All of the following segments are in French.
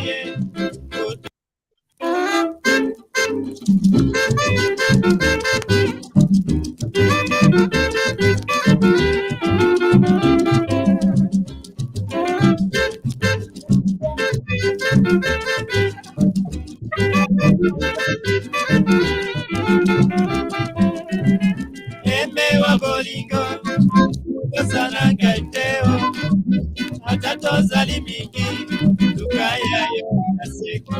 Emewa bolingo kosala kaiteo atato zali mingi tukaya yo naseko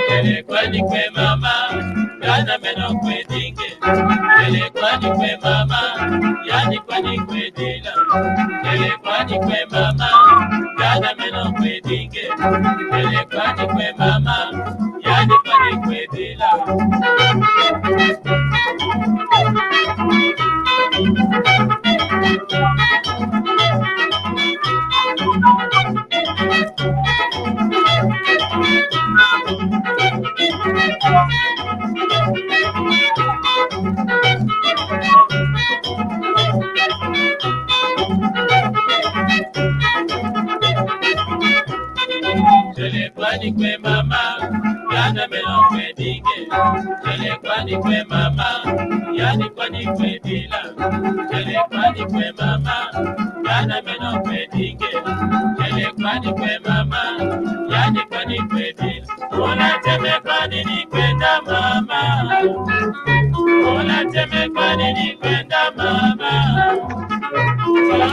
karie kwani kwe mama yana meno kwe dinge kwani kwe mama yani kwani kwe dila kwani kwe mama yana meno kwe dinge kwani kwe mama yani kwani kwe dila kwani kwe mama yana meno kwe dinge kwani kwe mama yani kwani kwe dila kwani kwe mama yana meno kwe dinge kwani kwe mama yani kwani kwe dila unateme kwani ni kwenda mama unateme kwani ni kwenda mama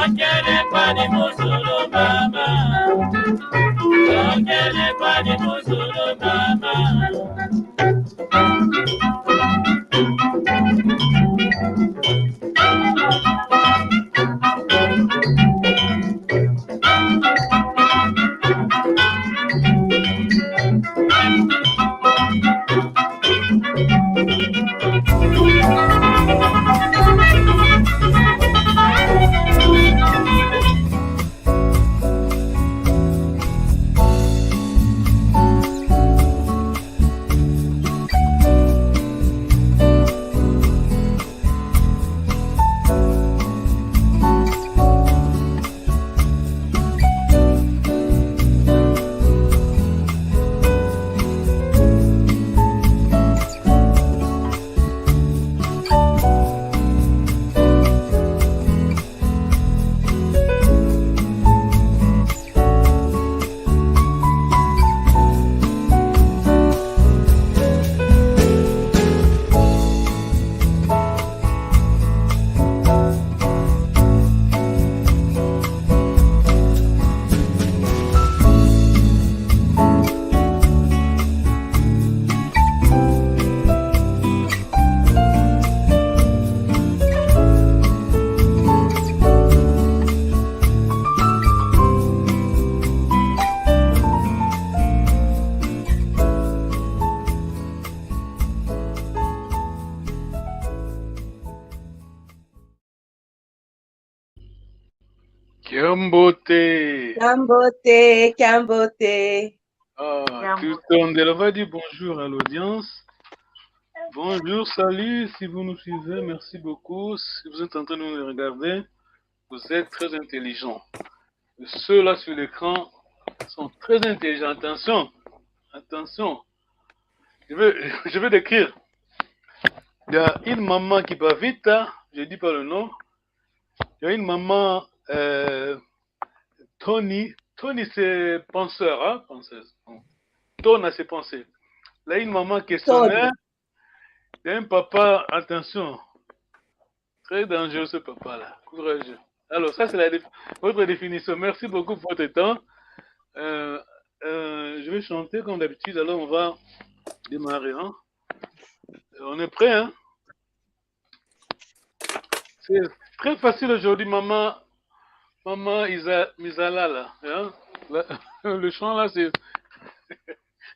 ongele kwani musulu mama ongele kwani musulu mama Kiambote. Kiambote, Kiambote. Tout on va dire bonjour à l'audience. Bonjour, salut, si vous nous suivez, merci beaucoup. Si vous êtes en train de nous regarder, vous êtes très intelligents. Ceux-là sur l'écran sont très intelligents. Attention, attention. Je vais décrire. Il y a une maman qui va vite, hein? Je ne dis pas le nom. Il y a une maman, Tony. Tony, c'est penseur, hein? Penseuse. Tony a ses pensées. Là, une maman qui est sommaire. Il y a un papa, attention. Très dangereux ce papa-là. Courageux. Alors, ça, c'est votre définition. Merci beaucoup pour votre temps. Je vais chanter comme d'habitude. Alors, on va démarrer. Hein? On est prêt, hein? C'est très facile aujourd'hui, maman Misala, là. Hein? Le chant, là, c'est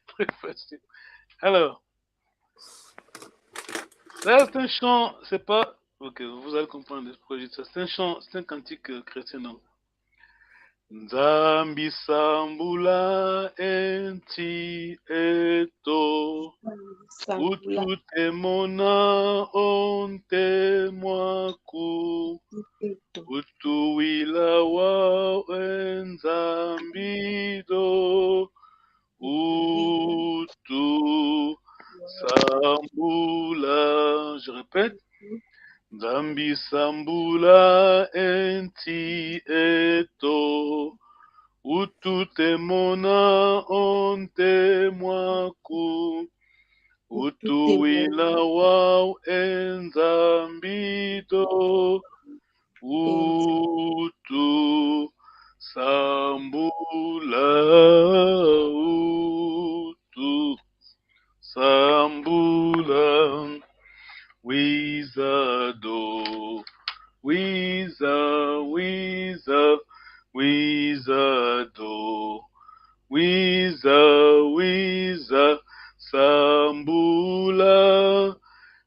très facile. Alors, là, c'est un chant, c'est pas Ok, vous allez comprendre pourquoi je dis ça. C'est un chant, c'est un cantique chrétien. Donc. Nzambi sambula enti eto. Sambula. Utute mona onte mwaku. Utuwila wa enzambido. Utu sambula. Je répète. Nzambi sambula enti eto. Utute mona onte mwaku. Utuwila wa enzambito. Utu sambula. Utu sambula. Wizado. Wizado. Wiza, sambula,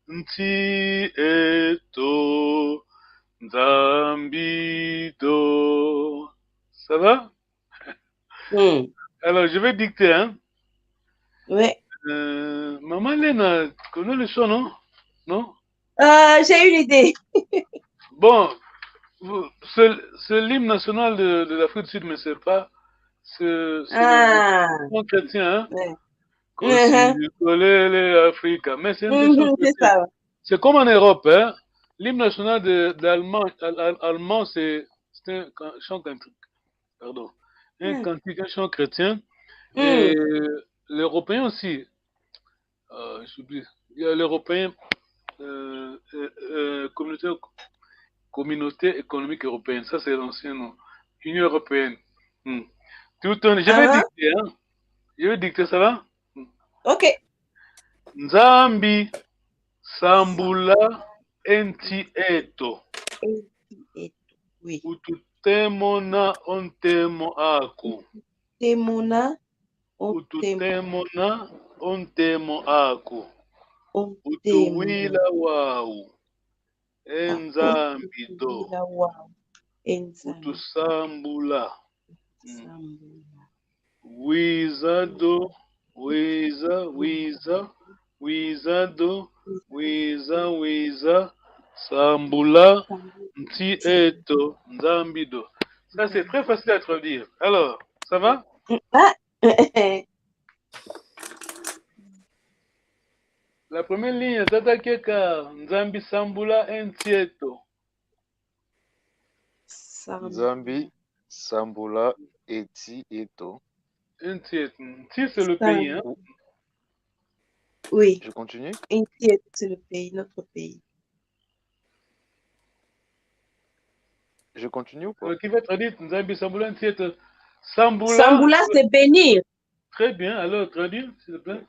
nti eto, nzambido. Ça va? Alors, je vais dicter, hein? Oui. Maman Léna, tu connais le chant, non? Non? J'ai une idée. Bon, c'est l'hymne national de l'Afrique du Sud, mais c'est pas... C'est le chant chrétien, hein? Ouais. Africa. Mais c'est un des chants C'est ça. C'est comme en Europe, hein? L'hymne national allemand, c'est un chant cantique. Pardon. Un cantique, un chant chrétien. Et l'européen aussi. J'oublie. Il y a l'européen, communauté économique européenne. Ça, c'est l'ancien nom. Union européenne. Je vais dicter, hein? Je vais dicter, ça va? Ok. Nzambi sambula enti eto. Oui. Ututemona ontemo aku. Temona. Ututemona ontemo aku. Utuwila wau. Enzambido. Utusambula. Wizado. Wiza. Sambula. Nti eto. Nzambido. Ça, c'est très facile à traduire. Alors, ça va? La première ligne, Tata Keka, Nzambi Sambula Entieto. Nzambi Sambula Eti Eto. Entieto. Nti, c'est le pays, hein? Oui. Je continue? Entieto, c'est le pays, notre pays. Je continue ou pas? Qui va traduire Nzambi Sambula Entieto? Sambula. Sambula, c'est bénir. Très bien, alors traduire, s'il te plaît.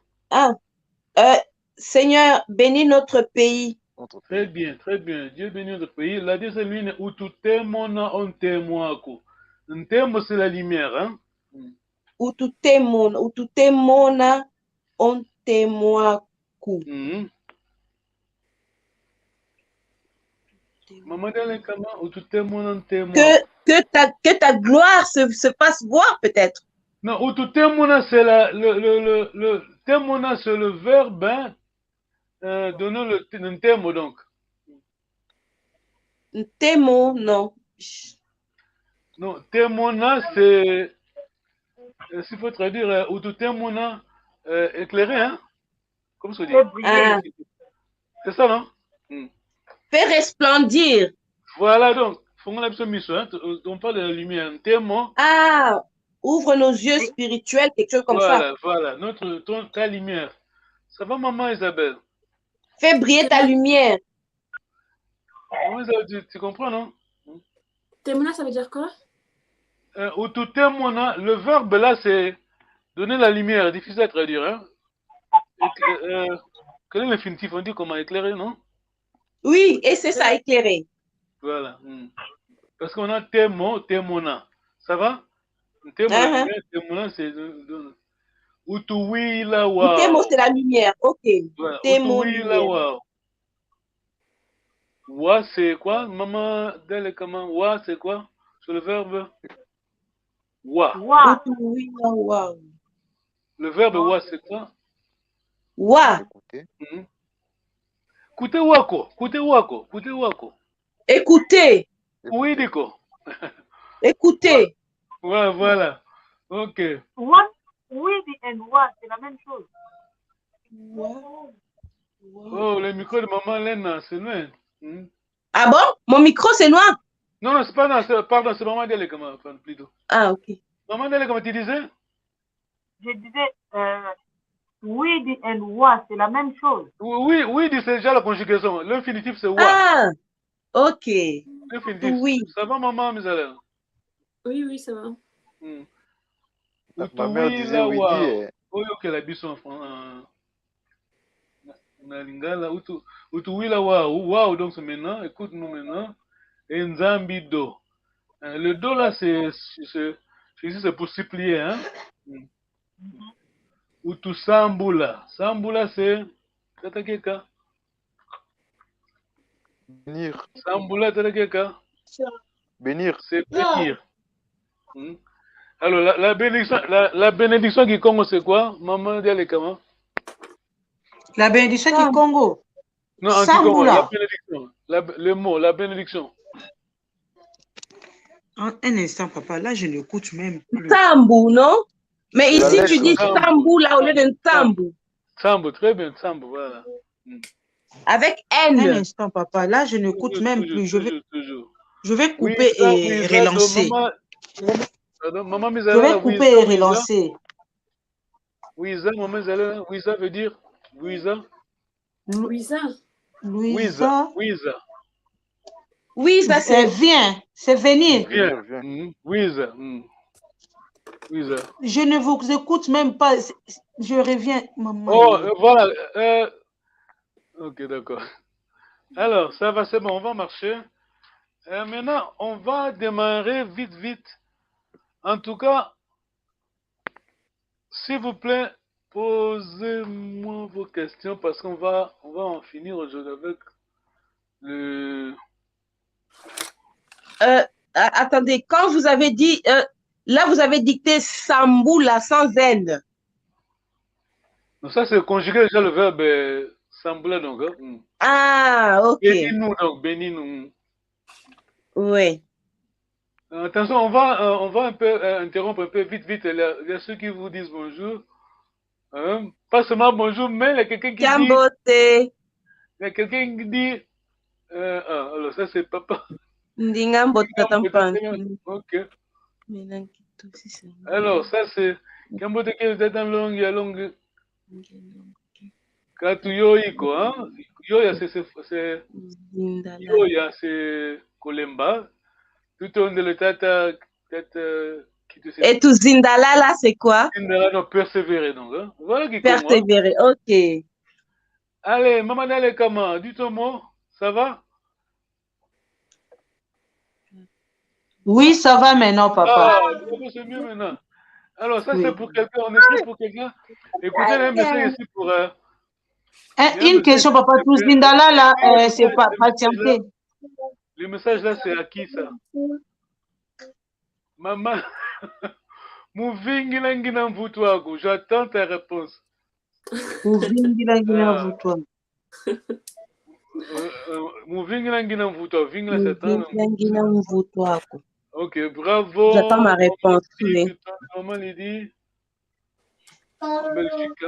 Seigneur, bénis notre pays. Très bien, très bien. Dieu bénit notre pays. La deuxième ligne, Ututemona ontemoako. Ntemo, c'est la lumière, hein? Ututemona ontemoaku. Que ta gloire se fasse voir, peut-être. Non, Ututemona, c'est le temona, c'est le verbe, hein? Donnons le thème, donc. Témo, non. Non, témona, c'est. S'il faut traduire, Ututemona, éclairé, hein? Comme ça dit. C'est ça, non? Fais resplendir. Voilà, donc. On parle de la lumière. Témo. Ouvre nos yeux spirituels, quelque chose comme ça. Voilà. Ta lumière. Ça va, maman Isabelle? Fais briller ta lumière. Tu comprends, non? Témona, ça veut dire quoi? Le verbe là, c'est donner la lumière. Difficile à traduire, hein? Quel est l'infinitif? On dit comment éclairer, non? Oui, et c'est ça, éclairer. Voilà. Parce qu'on a témona. Ça va? Témona, c'est. Utuwila wa. Témo, c'est la lumière. Ok. Utuwila wa. Wa, c'est quoi? Maman, Dele, comment? Wa, c'est quoi? Sur le verbe wa. Wa. Oui, wa. Le verbe wa, c'est quoi? Wa. Écoutez. Kute wako. Kute wako. Kute wako. Écoutez. Oui, Diko. Écoutez. Ouais, voilà. Ok. What, with and what, c'est la même chose. Oh, le micro de maman Lena, c'est loin. Ah bon? Mon micro, c'est noir? Non, non, c'est pas dans, pardon, c'est maman Dele, comment, plutôt. Ah, ok. Maman Dele, comment tu disais? Je disais, with and what, c'est la même chose. Oui, oui, c'est déjà la conjugaison. L'infinitif, c'est wa. Ah, ok. L'infinitif. Oui. Ça va, maman, Misalène? Oui, oui, ça va. Ma mère disait oui, dit. Oui, ok, la biso en France. Na lingala, utu wila wow, donc c'est maintenant, écoute-nous maintenant. Et nzambi do. Le do là, c'est pour supplier, hein. Utu sambula. Sambula, c'est. Tatakeka. Bénir. Sambula, tatakeka. Bénir. C'est bénir. Alors, la bénédiction qui Congo, c'est quoi? Maman, dis les comment? La bénédiction qui Congo. Non, en Kikongo, la bénédiction. Le mot, la bénédiction. Un instant, papa, là, je n'écoute même plus. Tambou, non? Mais ici, tu dis tambou là au lieu d'un tambou. Tambou, très bien, tambou, voilà. Avec N. Un instant, papa, là, je n'écoute même plus. Je vais couper oui, et relancer. Maman, je vais couper et relancer. Louisa, maman, Louisa veut dire Louisa. Louisa. Louisa. Louisa. Oui, ça c'est viens, c'est venir. Viens. Louisa. Louisa. Je ne vous écoute même pas. Je reviens, maman. Oh, voilà. Ok, d'accord. Alors, ça va, c'est bon, on va marcher. Maintenant, on va démarrer vite. En tout cas, s'il vous plaît, posez-moi vos questions parce qu'on va en finir aujourd'hui avec le... Attendez, quand vous avez dit... là, vous avez dicté Samboula sans N. Donc ça, c'est conjugué déjà le verbe Samboula, donc. Hein? Ah, ok. Bénis-nous, donc, bénis-nous. Oui. Attention, on va un peu interrompre un peu vite. Il y a ceux qui vous disent bonjour. Hein? Pas seulement bonjour, mais il y a quelqu'un qui dit... Il y a quelqu'un qui dit... alors ça, c'est papa. Ok. Alors, ça, c'est... Kambote qui est dans longue. Katuyoiko, hein? Yoya, c'est... Yoya, c'est Kolemba. Tout au long de l'état, et tout Zindala, là, c'est quoi? Zindala, non, persévérer, donc. Hein? Voilà qui persévérer, ok. Allez, maman Dale Kama, dis ton mot, ça va? Oui, ça va maintenant, papa. Ah, c'est mieux maintenant. Alors, ça, c'est pour quelqu'un, on écrit pour quelqu'un. Écoutez, un message ici pour... une question, papa, tout Zindala, là, c'est pas patienter. Le message là, c'est à qui ça? Maman, Mouvingilangina Mvutwago, j'attends ta réponse. Mouvingilangina Mvutwago. Mouvingilangina Mvutwago. Ok, bravo. J'attends ma réponse. Maman Lydie. Belgique.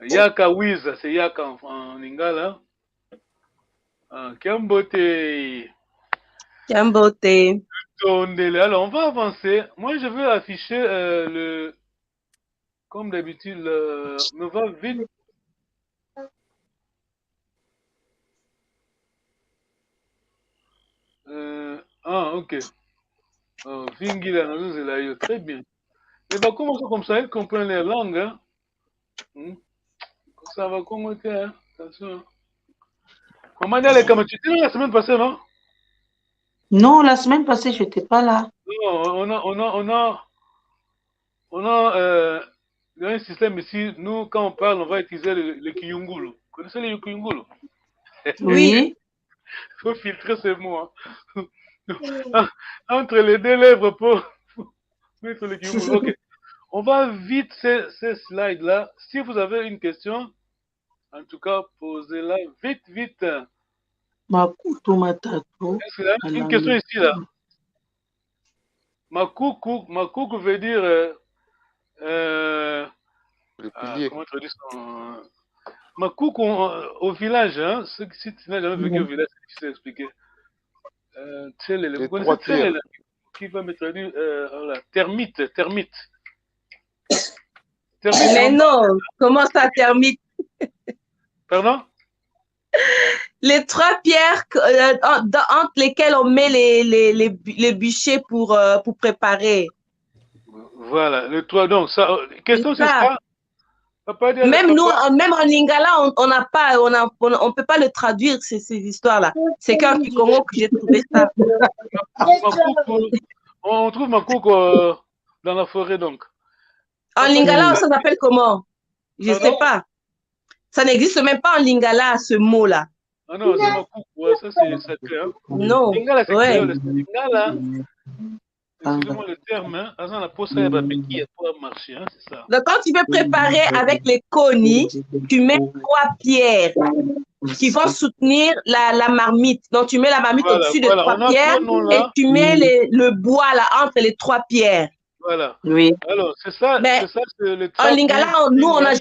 Yaka Wiza, c'est Yaka en lingala. Kambote. Alors, on va avancer. Moi, je veux afficher comme d'habitude, me va vite. Ok. Vingila, très bien. Mais va commencer comme ça, elle comprend les langues. Hein? Ça va commencer, hein? Attention. Maman, elle est comme tu étais la semaine passée, non? Non, la semaine passée, je n'étais pas là. Non, on a un système ici. Nous, quand on parle, on va utiliser le Kiyungulu. Vous connaissez le Kiyungulu? Oui. faut filtrer ces mots. Hein. Entre les deux lèvres pour mettre le kiwi. Ok. On va vite ces slides-là. Si vous avez une question, en tout cas, posez-la vite. Makutu matatu. Est-ce qu'il y a une question ici, là? Makuku veut dire... Le pilier. comment tu dis ça? Makuku, au village, hein, si tu n'as jamais vécu au village, c'est difficile à expliquer. Vous connaissez Tchele, qui va me traduire termite. Mais non, comment ça termite? Pardon? Les 3 pierres entre lesquelles on met les bûchers pour préparer. Voilà, le 3. Donc, ça, question c'est ça. Même nous, même en lingala, on n'a pas, on peut pas le traduire, ces histoires-là. C'est qu'un Kikongo que j'ai trouvé ça. On trouve Makuku dans la forêt, donc. En lingala, ça s'appelle comment? Je ne sais pas. Ça n'existe même pas en lingala, ce mot-là. Ah non, c'est Makuku, ça c'est sacré. Hein? Non. Lingala, c'est Ouais. Lingala, excusez-moi le terme, hein? Avant la pause, ça va marcher, hein? C'est ça. Donc, quand tu veux préparer avec les konis, tu mets 3 pierres qui vont soutenir la marmite. Donc, tu mets la marmite au-dessus de 3 pierres et tu mets le bois là, entre les 3 pierres. Voilà. Oui. Alors, c'est ça. Mais c'est le en lingala, nous, on n'a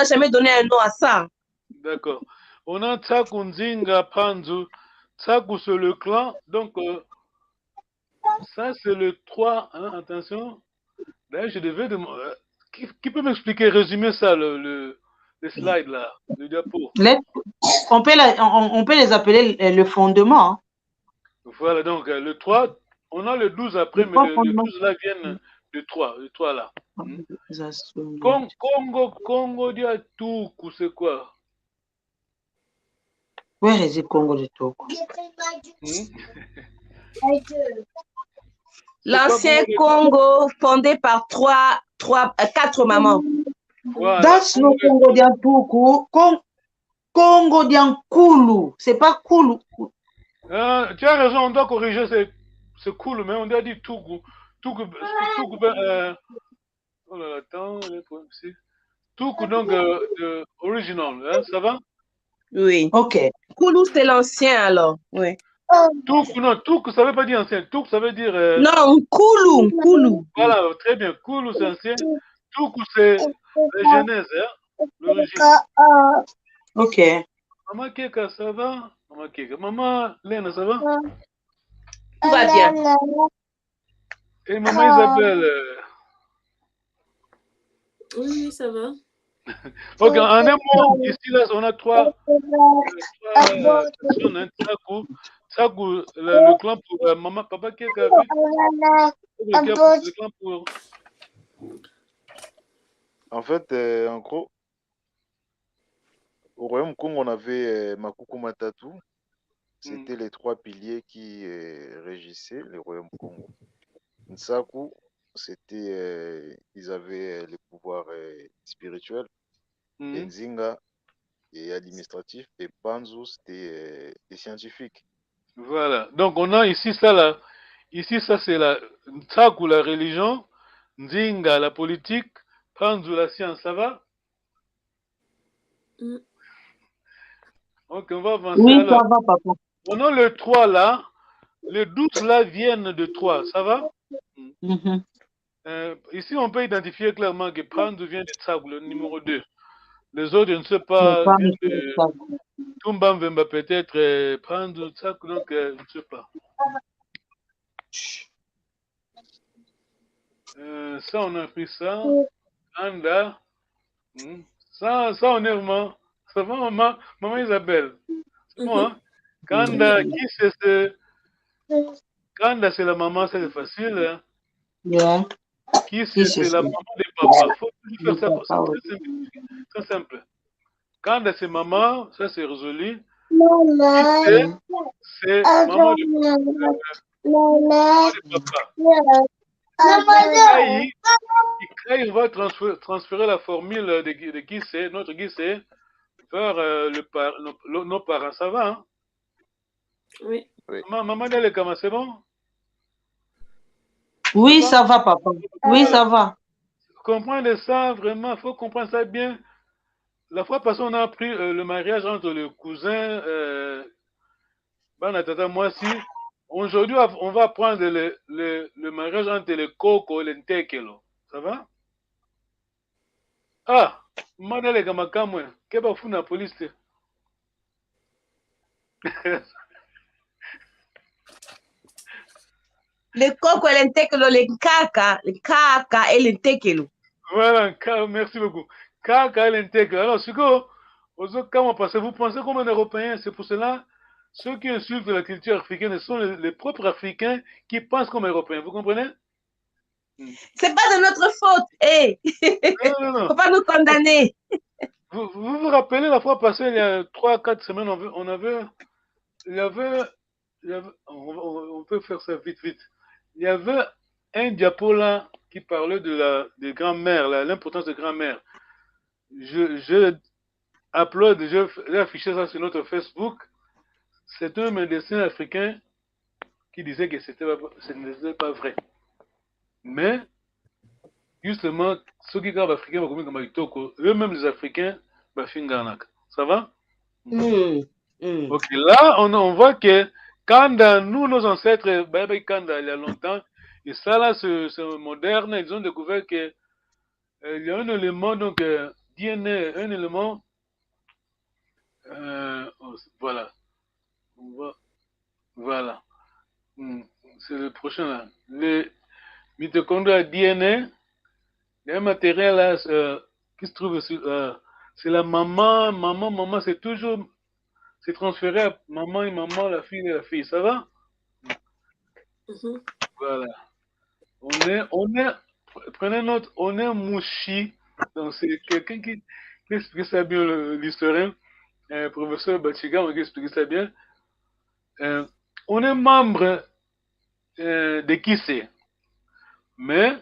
jamais donné un nom à ça. D'accord. On a Tsaku Nzinga Panzu. Tsaku, c'est le clan. Donc, ça, c'est le 3. Hein, attention. D'ailleurs, je devais demander. Qui peut m'expliquer, résumer ça, le slide là, le diapo? On peut les appeler le fondement. Hein. Voilà, donc le 3, on a le 12 après, mais le 12 là vient du 3, le 3 là. Congo dia Tuku, c'est quoi? Where is it Congo de Togo? L'ancien Congo fondé par 4 mamans. Voilà. That's no Congo d'Antuku. Congo d'Ankulu. C'est pas Kulu. Tu as raison, on doit corriger, c'est cool, mais on doit dire Tougou. Tougou, oh là là, attends, Tougou, donc, original, hein, ça va? Oui. Ok. Koulou, c'est l'ancien alors. Oui. Tougou, non, Tougou, ça veut pas dire ancien. Tougou, ça veut dire. Non, Koulou. Voilà, très bien. Koulou, c'est ancien. Tougou, c'est la genèse, hein, l'origine. Ok. Maman Keka, ça va? Maman Keka. Maman Lena, ça va? Tout va bien. Et maman Isabelle. Oui, ça va. Ok, en un mot, ici, là, on a 3 personnes, hein, Tsakou, le clan pour maman, papa Keka, le clan pour... En fait, en gros, au Royaume Congo, on avait Makuku Matatu. C'était les 3 piliers qui régissaient le Royaume Congo. Nsaku, c'était, ils avaient les pouvoirs spirituels. Et Nzinga et administratif. Et Panzu, c'était les scientifiques. Voilà. Donc, on a ici ça, là. Ici, ça, c'est la Nsaku, la religion. Nzinga, la politique. Panzu, la science. Ça va? Ok, on va avancer. Oui, alors. ça va, papa. On a le 3 là. Les 12 là viennent de 3. Ça va? Ici, on peut identifier clairement que Panzu vient de Tsaku, le numéro 2. Les autres, je ne sais pas. Tumba Mvemba peut-être. Panzu, Tsaku, donc je ne sais pas. Ça, on a pris ça. Anda. Ça, on est vraiment. Ça va, maman Isabelle? C'est bon, hein? Kanda, qui c'est ce. Kanda, c'est la maman, ça c'est facile. Hein? Yeah. Qui c'est la maman de papa? Faut toujours faire ça. C'est très simple. Kanda, c'est maman, ça c'est résolu. Qui c'est maman de papa. Il va transférer la formule de qui c'est, notre qui c'est, vers nos parents. Ça va, hein? Oui. Maman Dele Kama, c'est bon? Oui, ça va, papa. Oui, ça va. Comprendre ça, vraiment, il faut comprendre ça bien. La fois passée, on a appris le mariage entre le cousin, Banatata, moi aussi. Aujourd'hui, on va prendre le mariage entre le Koko et le Ntekelo. Ça va? Ah, Madele Kamakamwe, Keba Funa Police. Le coco et l'entekelo, le kaka et l'entekelo. Voilà, merci beaucoup. Kaka et l'Ntekelo. Alors, ce que, comment vous pensez comme un Européen, c'est pour cela, ceux qui insultent la culture africaine sont les propres Africains qui pensent comme Européens. Vous comprenez? C'est pas de notre faute. Hey. Non. Faut pas nous condamner. Vous vous rappelez la fois passée, il y a 3-4 semaines, on peut faire ça vite. Il y avait un diapo là qui parlait de grand-mère, l'importance de grand-mère. Je upload, j'ai affiché ça sur notre Facebook. C'est un médecin africain qui disait que ce n'était pas vrai. Mais, justement, ceux qui sont africains, eux-mêmes les Africains, ça va? Ok, là, on voit que quand nous, nos ancêtres, il y a longtemps, et ça là, c'est moderne, ils ont découvert que il y a un élément, donc DNA, un élément, voilà, voilà, c'est le prochain là, le mitochondrie DNA, le matériel là, qui se trouve, c'est la maman, c'est toujours, c'est transféré à maman et maman, la fille, ça va? Voilà. Prenez note, on est Mouchi. Donc, c'est quelqu'un qui explique ça bien, l'historien, professeur Bachiga, qui explique ça bien. On est membre de qui c'est. Mais,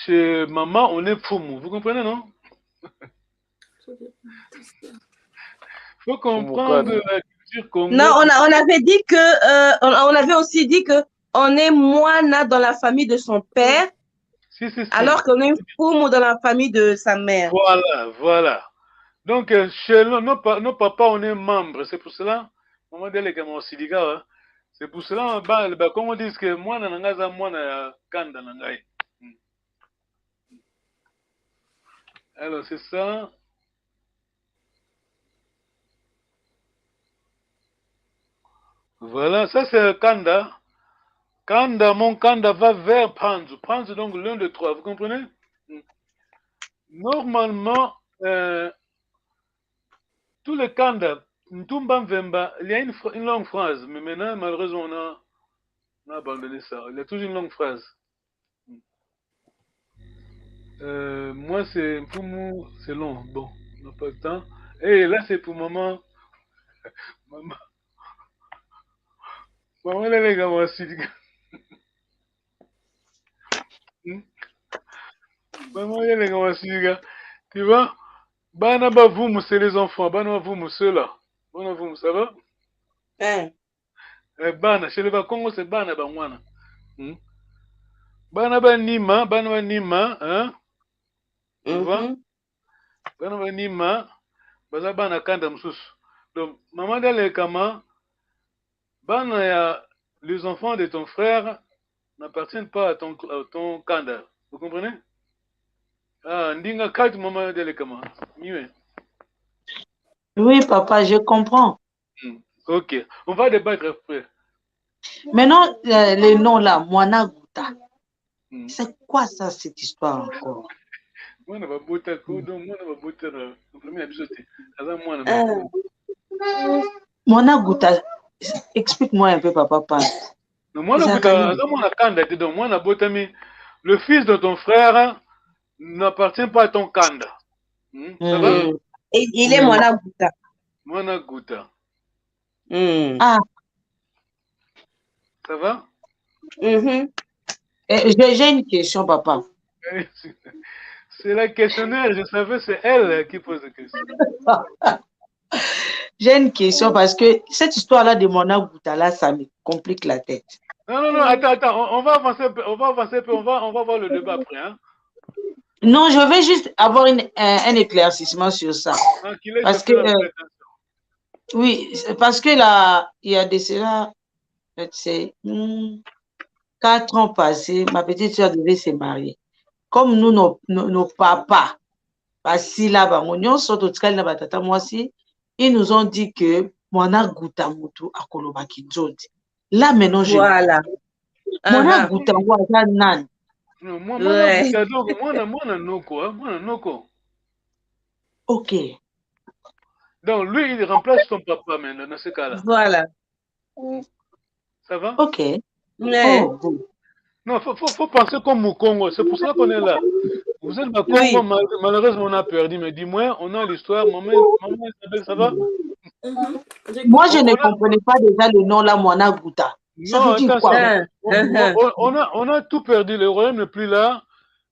chez maman, on est Fumu. Vous comprenez, non? Il faut comprendre la culture congolaise. Non, on avait dit que, on avait aussi dit que on est Moana dans la famille de son père, Si. alors qu'on est Fumu dans la famille de sa mère. Voilà. Donc, chez nos papas, on est membres. C'est pour cela, maman dele kama osiliga, hein. C'est pour cela, comme on dit que moi, nangaza moi na kanda nangai. Alors, c'est ça. Voilà, ça c'est Kanda. Mon Kanda va vers Panzu. Panzu, donc l'un de trois, vous comprenez? Normalement, tous les Kanda, Ntumba Mvemba, il y a une longue phrase, mais maintenant, malheureusement, on a abandonné ça. Il y a toujours une longue phrase. Moi, c'est Mfumu, c'est long. Bon, on n'a pas le temps. Et là, c'est pour maman. Maman, les gars, moi aussi. Maman, les gars, moi aussi, tu vois? Bana Bavoum, c'est les enfants. Bana Bavoum, ceux-là. Bana Bavoum, ça va? Bana, chez les Congo, c'est Bana Bangwana. Bana Banima, hein? Tu vois? Bana Banima, Baza Bana Kanda Msous. Donc, maman Dele Kama, Bana, les enfants de ton frère n'appartiennent pas à ton Kanda. Vous comprenez? Ah, Ndinga Kat, maman Dele Kama. Mieux. Oui, papa, je comprends. Ok, on va débattre après. Maintenant, les noms là, Moana Gouta. C'est quoi ça, cette histoire encore? Moana Gouta, explique-moi un peu, papa. Le fils de ton frère n'appartient pas à ton Kanda. Ça va? Et il est Moana Gouta. Moana Gouta. Ah. Ça va? J'ai une question, papa. C'est la questionnaire, je savais, c'est elle qui pose la question. J'ai une question parce que cette histoire-là de Mona Gouta, là, ça me complique la tête. Non, attends, on va avancer un peu, on va voir le débat après. Hein. Non, je veux juste avoir un éclaircissement sur ça. Parce que, oui, parce que là, il y a de cela, c'est 4 ans passés, ma petite soeur devait se marier. Comme nous, nos papas, ils nous ont dit que Mona Gouta Mutu a Kolobaki Nzodi. Là, maintenant, je... Voilà. Mona Gouta Mutu nan. Ok. Donc, lui, il remplace son papa maintenant, dans ce cas-là. Voilà. Ça va? Ok. Ouais. Oh. Non, faut penser comme au Congo. C'est pour ça qu'on est là. Vous êtes au Congo, malheureusement, on a perdu. Mais dis-moi, on a l'histoire. Maman Isabelle, ça va? Moi, je ne comprenais pas déjà le nom là, Mona Gouta. Ça veut dire quoi? On a tout perdu. Le royaume n'est plus là.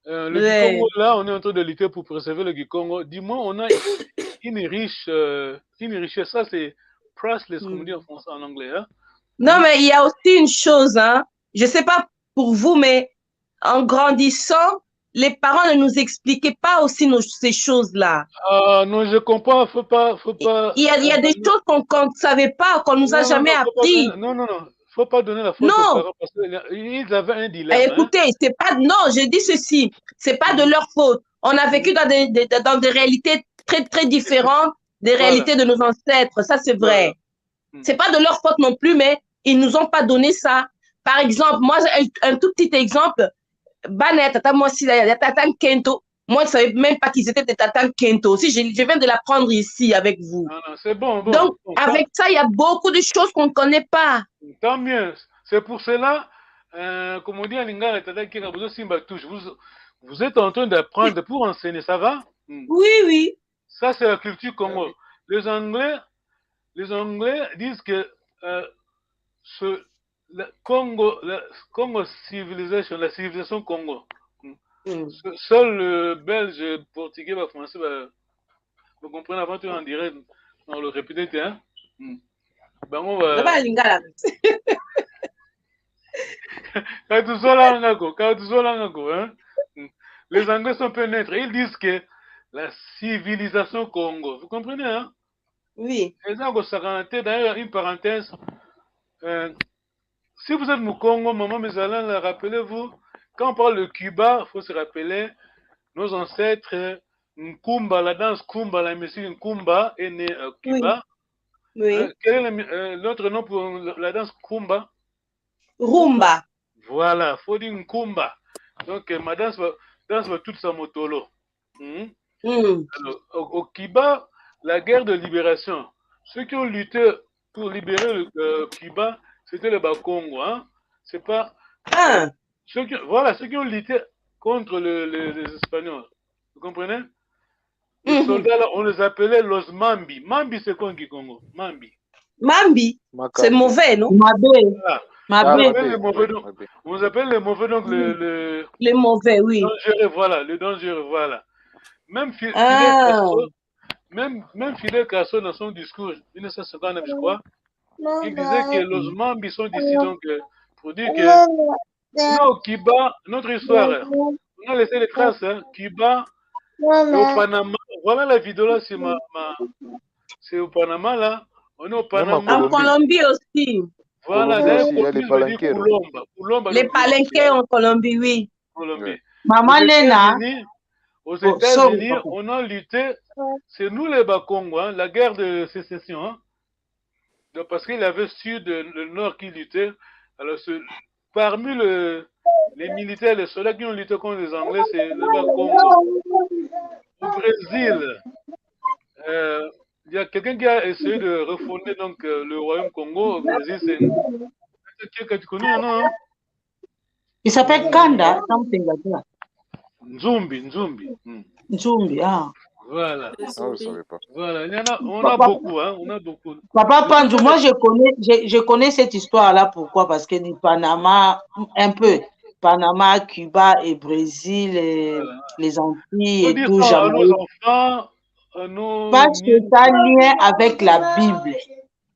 Le Gikongo, là, on est en train de lutter pour préserver le Gikongo. Dis-moi, on a une richesse. Ça, c'est priceless, comme on dit en français, en anglais. Hein? Non, mais il y a aussi une chose, hein. Je ne sais pas pour vous, mais en grandissant, les parents ne nous expliquaient pas aussi ces choses-là. Non, je comprends, faut pas. Il y a des choses qu'on ne savait pas, qu'on nous a jamais appris. Non, faut pas donner la faute aux parents parce qu'ils avaient un dilemme. Écoutez, c'est pas, non, je dis ceci, c'est pas de leur faute. On a vécu dans des réalités très, très différentes des réalités de nos ancêtres, ça c'est vrai. C'est pas de leur faute non plus, mais ils nous ont pas donné ça. Par exemple, moi, un tout petit exemple, Banet, tata, moi aussi, tata Kento. Moi, je ne savais même pas qu'ils étaient des tata Kento. Si je viens de l'apprendre ici avec vous. Non, c'est bon. Donc, avec ça, il y a beaucoup de choses qu'on ne connaît pas. Tant mieux. C'est pour cela, comme on dit en lingala, vous êtes en train d'apprendre pour enseigner, ça va? Oui. Ça, c'est la culture Congo. Les Anglais disent que la Congo civilisation, la civilisation Congo. Seul le belge, portugais, le français, vous comprenez avant tout en direct, on le répète, hein? Ben on va. Les Anglais sont peu neutres. Ils disent que la civilisation Congo. Vous comprenez, hein? Oui. Et ça, d'ailleurs, une parenthèse. Si vous êtes au Congo, maman Mézalane, rappelez-vous, quand on parle de Cuba, il faut se rappeler nos ancêtres, Nkumba, la danse Kumba, la musique Nkumba est née à Cuba. Oui. Quel est l'autre nom pour la danse Kumba? Rumba. Voilà, il faut dire Nkumba. Donc, ma danse va toute sa motolo. Alors, au Cuba, la guerre de libération, ceux qui ont lutté pour libérer le Cuba, c'était le Bakongo. Hein? C'est pas. Ceux qui ont lutté contre les Espagnols. Vous comprenez? Les soldats, là, on les appelait los Mambi. Mambi, c'est quoi en Congo? Mambi, c'est mauvais, non? On les appelle les mauvais, donc les mauvais, oui. Dangereux, voilà, le dangereux, voilà. Même Fidel Castro, dans son discours 1959, je crois, il disait que los Mambi sont d'ici, donc pour dire que nous, Cuba, notre histoire, on a laissé les traces, hein, Cuba, et au Panama. Voilà la vidéo là, c'est au Panama là. On est au Panama. En Colombie aussi. Voilà, d'ailleurs, les palenqués. Les palenqués en Colombie, oui. Maman Nena. Aux États-Unis, on a lutté, c'est nous les Bakongo, hein, la guerre de sécession. Hein. Donc, parce qu'il avait Sud, le Nord qui luttait. Alors, parmi les militaires, les soldats qui ont lutté contre les Anglais, c'est le Bakongo. Au Brésil, il y a quelqu'un qui a essayé de refonder donc, le royaume Congo. Au Brésil, c'est quelqu'un que tu connais, non? Il s'appelle Kanda, something like that. Nzumbi, ah. Voilà. Ah, vous savez pas. Voilà, on a beaucoup, hein, on a beaucoup. Papa Panjou, moi je connais cette histoire-là, pourquoi? Parce que du Panama, un peu, Panama, Cuba et Brésil, et les Antilles et tout, Jamaïque. Nos enfants, Parce que ça a lien avec la Bible.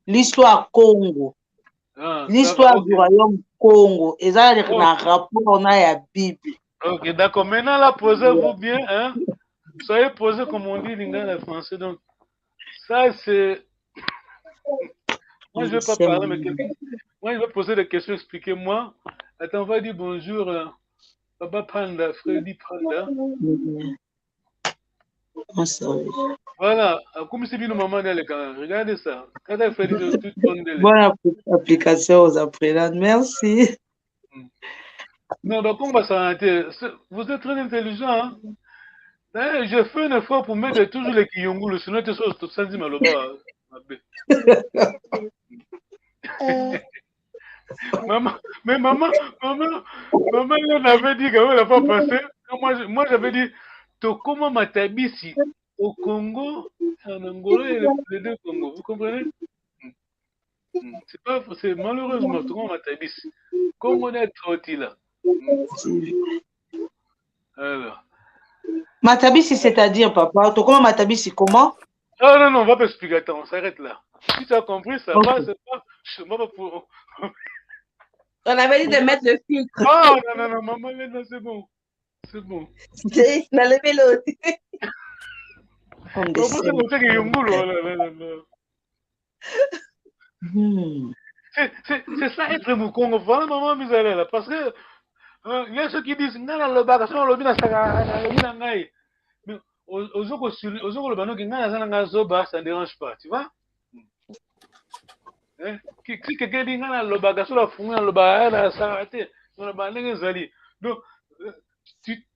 L'histoire Congo. L'histoire du royaume Congo. Et ça a un rapport on a la Bible. Ok, d'accord. Maintenant, là, posez-vous bien. Hein? Soyez posés comme on dit les Français. Donc, ça, c'est... Moi, je ne vais pas parler, mais quelqu'un... Moi, je vais poser des questions, expliquez-moi. Attends, on va dire bonjour, Papa Panda, Freddy Panda. Voilà, comme si nous maman d'aller quand regardez ça. Quand elle fait tout le bonne application aux apprenants, merci. Non, donc on va s'arrêter. Vous êtes très intelligent. Hein? Je fais un effort pour mettre toujours les Kiyongulu, sinon tu es tout ça dit maloba. Maman, mais maman, elle avait dit qu'elle n'a pas passé. Moi, j'avais dit, Tokoma Matabisi au Congo, en Angola et les deux Congo. Vous comprenez? C'est malheureusement Tokoma Matabisi. Comme on est trotti là. Alors. Matabisi, c'est-à-dire, papa, Tokoma Matabisi, comment? Ah non, on va pas expliquer. Attends, on s'arrête là. Si tu as compris, ça va, c'est pas. Je ne pas pour. On avait dit de mettre le filtre. Ah non, maman, c'est bon. C'est bon. C'est l'autre. C'est ça être Mukongo. Voilà, maman, misère là. Parce que il y a ceux qui disent, non, le bagage, le bina, mais aux autres, le banon qui n'a zoba, ça ne dérange pas, tu vois? Si quelqu'un dit, le bagage, la fouine, le bagage, ça a été, le bagage, donc, tu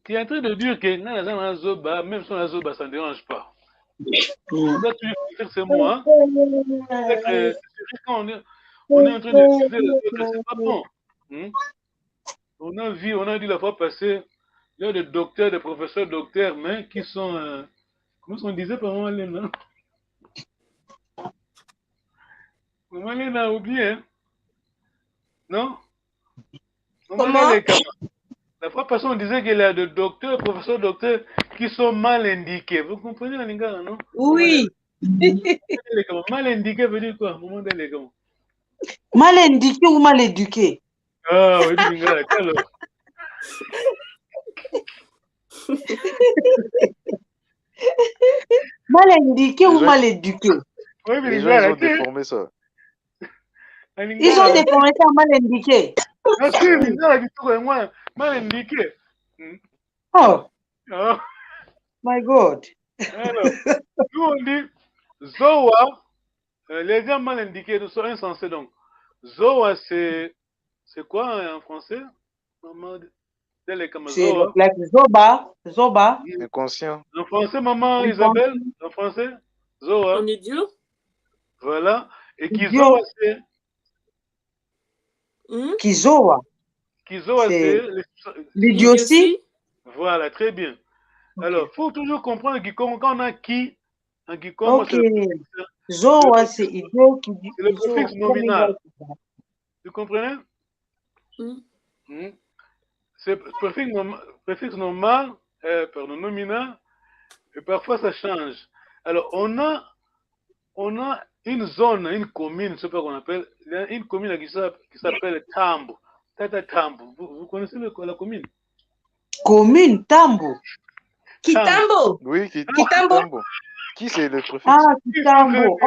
es en train de dire que dans zoba, même si on a zoba, ça ne dérange pas. On doit toujours dire ces mots, hein? On est en train de dire que c'est pas bon. On a dit la fois passée, il y a des docteurs, des professeurs docteurs, mais qui sont, comment on disait par moment, Léna? Maman Léna a oublié, hein? Non? Comment? La fois passée, on disait qu'il y a des docteurs, professeurs docteurs qui sont mal indiqués. Vous comprenez la lingua, non? Oui. Mal indiqué veut dire quoi? Moment d'élégant. Mal indiqué ou mal éduqué? Ah, oui, lingua, alors. Mal indiqué ou mal éduqué? Oui, mais les gens, ils ont déformé ça. Ils ont déformé ça mal indiqué. Ah, si, mal indiqué. Oh. My God. Alors, nous on dit Zoa, les gens mal indiqués sont insensés donc. Zoa, c'est quoi en français? C'est like Zoba. Inconscient. En français, maman Isabelle, en français, Zoa. En idiot. Voilà. Et Kizoa, c'est. Kizoa. Kizoa, c'est. L'idiotie. Voilà, très bien. Alors, il faut toujours comprendre Kikongo, quand on a qui, en Kikongo, c'est Zoa, c'est idiot. C'est le préfixe nominal. Vous comprenez? C'est préfixe nominal, nominal, et parfois ça change. Alors, on a une zone, une commune, c'est pas qu'on appelle, une commune qui s'appelle Tambo. Tata Tambo. Vous connaissez la commune? Commune Tambo. Kitambo. Oui, Kitambo. Qui c'est le préfixe? Ah, Kitambo.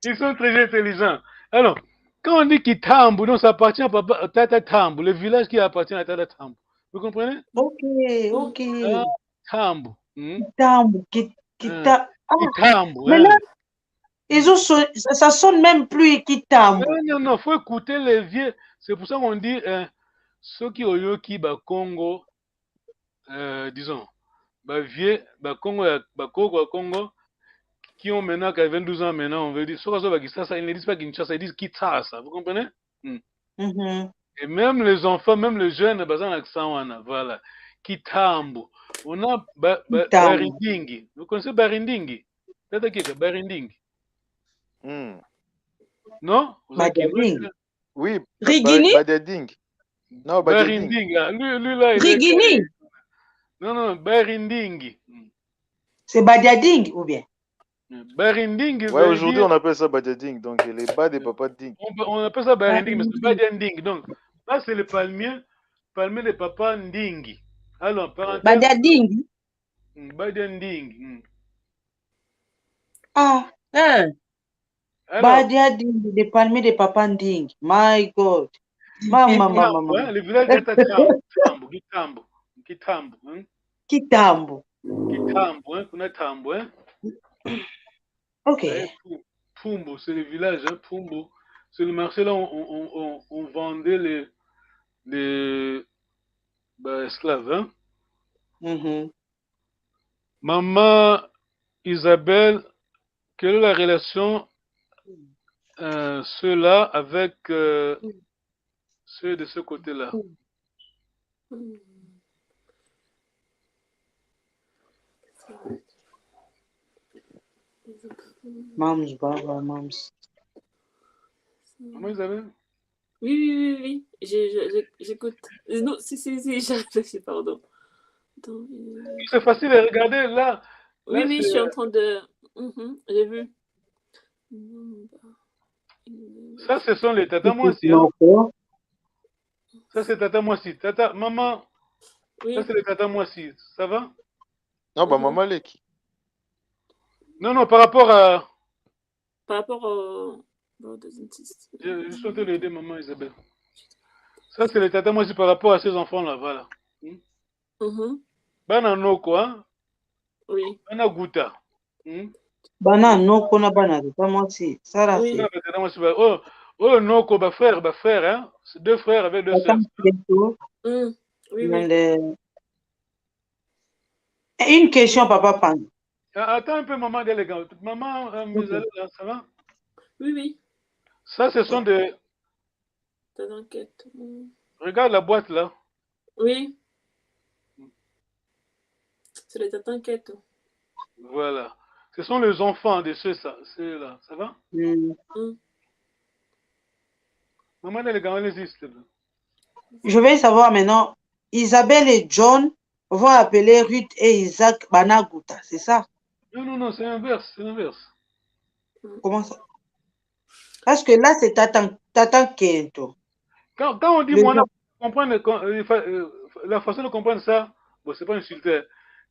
Ils sont très intelligents. Alors, quand on dit Kitambo, donc ça appartient à Tata Tambo, le village qui appartient à Tata Tambo. Vous comprenez? Ok. Tambo. Kitambo. Kitambo. Maintenant, ça sonne même plus Kitambo. Non, il faut écouter les vieux. C'est pour ça qu'on dit ceux qui ont eu qui Congo, disons, vieux, Congo, qui ont maintenant 22 ans maintenant, on veut dire, ils ne disent pas Kinshasa, ils disent Kitasa, vous comprenez? Et même les enfants, même les jeunes, ils ont un accent, voilà. Kitambo. On a Barindingi. Vous connaissez Barindingi? C'est qui c'est Barindingi? Non? Badading. Oui, Rigini? Badading. Non, Barindingi. Lui là, Rigini? Non, Barindingi. C'est Badiading ou bien? Barinding. Ouais, aujourd'hui on appelle ça Badiading, donc les bas des papas ding. On appelle ça Barinding, mais c'est Badiading. Donc, là c'est le palmier de papa Ndingi. Alors, parenthèse. Badiading. Badiading. Ah. Badiading, le palmier de papa Nding. My God. Maman. Le village est à Kitambo. Kitambo, on a Tambo, hein. Ok. Pumbo, c'est le village, hein, Pumbo. C'est le marché là où on vendait les esclaves, hein. Maman Isabelle, quelle est la relation ceux-là avec ceux de ce côté-là? Mams, Baba, Mams. Maman Isabelle? Oui. J'écoute. Non, si, j'ai réfléchi, pardon. C'est facile à regarder là. Oui, je suis en train de. J'ai vu. Ça, ce sont les Tata Moissi. Hein? Ça, c'est Tata Moissi. Maman. Oui. Ça, c'est les Tata Moissi. Ça va? Non, bah, Maman Leki. Non, par rapport à. Par rapport au. Je suis en train d'aider Maman Isabelle. Ça, c'est les Tata Moissi par rapport à ces enfants-là. Voilà. Bana Noko, hein? Oui. Bana Guta. Bana Noko na bana Tata Moissi. Ça là, c'est. Oh, Noko, frère, hein? C'est 2 frères avec 2 sœurs. Oui. Une question, papa Pan. Attends un peu, maman d'élégant. Maman, ça va? Oui. Ça, ce sont des... Des enquêtes. Regarde la boîte, là. Oui. C'est les enquêtes. Voilà. Ce sont les enfants de ceux-là. Ça va? Maman d'élégant, allez-y, s'il te plaît. Je vais savoir maintenant, Isabelle et John vont appeler Ruth et Isaac Banaguta, c'est ça? Non, c'est l'inverse. Comment ça? Parce que là, c'est Tatan Kento. Quand on dit Mona, la façon de comprendre ça, bon, c'est pas insulté.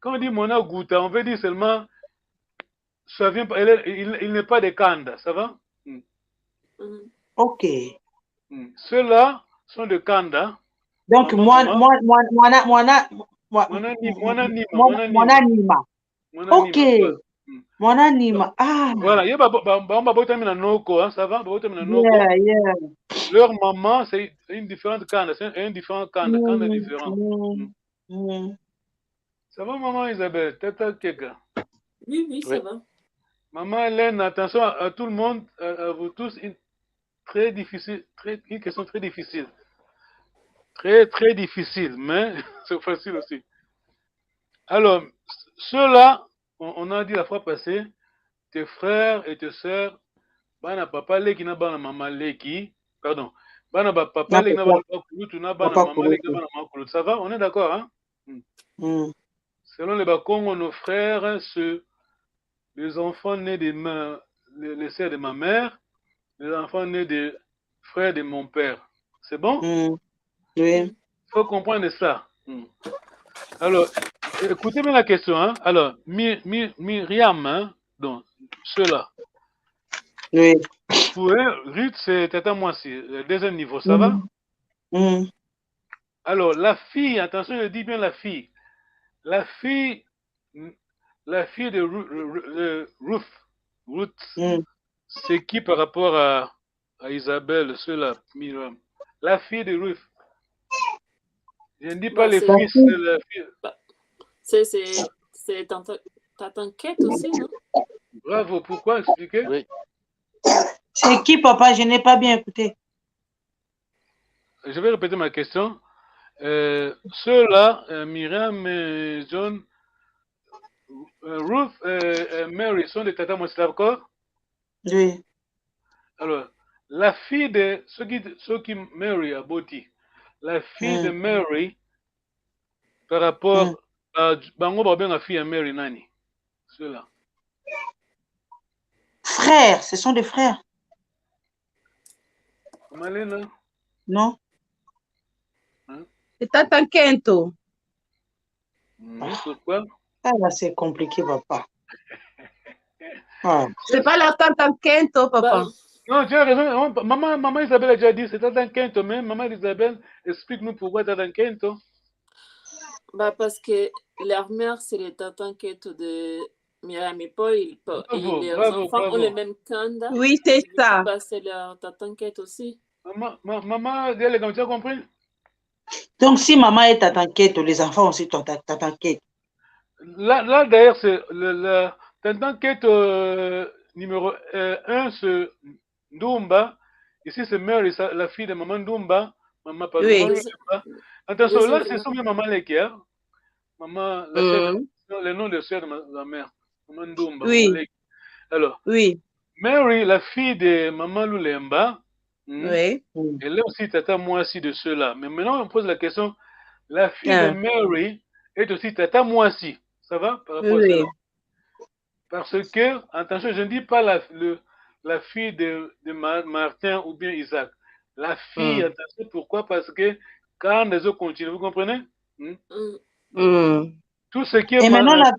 Quand on dit Mona Gouta, on veut dire seulement, ça vient, il n'est pas de Kanda, ça va? Ok. Ceux-là sont de Kanda. Donc, Mona Nima. Ok. Mona Nima. Ah. Voilà, ça va? Leur maman, c'est une différente Kanda, c'est un différent Kanda, Kanda différent. Ça va, maman Isabelle? Tata Keka? Oui, ça va. Maman Hélène, attention à tout le monde, à vous tous, une question très difficile. Très difficile, mais c'est facile aussi. Alors, ceux-là, on a dit la fois passée, tes frères et tes sœurs, bana papa leki na bana maman leki, pardon, bana papa leki na bana kulutu na bana maman leki na bana maman kulutu. Ça va? On est d'accord, hein? Selon les Bakongo, nos frères, les enfants nés de les sœurs de ma mère, les enfants nés des frères de mon père. C'est bon? Oui. Il faut comprendre ça. Alors, écoutez bien la question. Hein? Alors, Myriam, hein? Donc, ceux-là. Oui. Pour Ruth, c'est Tata Moissi, le deuxième niveau, ça va? Alors, la fille, attention, je dis bien la fille. La fille de Ruth, c'est qui par rapport à Isabelle, ceux-là, Myriam? La fille de Ruth. Je ne dis pas les fils, c'est la fille. C'est ta enquête aussi, non? Bravo, pourquoi expliquer? Oui. C'est qui, papa? Je n'ai pas bien écouté. Je vais répéter ma question. Ceux-là, Myriam et John, Ruth et Mary sont des Tata Moissi, d'accord? Oui. Alors, la fille de ceux qui Mary a bâti, la fille de Mary par rapport à Bango Babin, la fille à Mary Nani. ceux-là? Frères, ce sont des frères. Malena? Non? Hein? C'est Tata Kento. Pourquoi? Ah, là, c'est compliqué, papa. C'est pas la Tata Kento, papa. Non, tu as raison. Maman Isabelle a déjà dit, c'est Tata Kento, mais maman Isabelle, explique-nous pourquoi Tata Kento. Bah, parce que leur mère, c'est les Tata Kento de Myriam et Paul. Les enfants ont le même kanda. Oui, c'est ça. Bah, c'est leur Tata Kento aussi. Maman, tu as compris? Donc, si maman est Tata Kento, les enfants aussi Tata Kento. Là d'ailleurs, c'est le Tata Kento numéro 1, c'est Ndumba. Ici, c'est Mary, la fille de maman Ndumba. Maman, pardon, Oui. Ndumba. Attention, là, ce sont mes mamans Lekia. Maman, le nom de soeur de ma mère. Maman Ndumba. Oui. Maman Lekia. Alors, oui. Mary, la fille de maman Lulemba. Oui. Elle est aussi Tata Moissi de ceux-là. Mais maintenant, on pose la question, la fille de Mary est aussi Tata Moissi. Ça va par rapport à cela? Parce que, attention, je ne dis pas la fille de Martin ou bien Isaac. La fille, attention, pourquoi? Parce que quand les autres continuent, vous comprenez? Tout ce qui est féminin.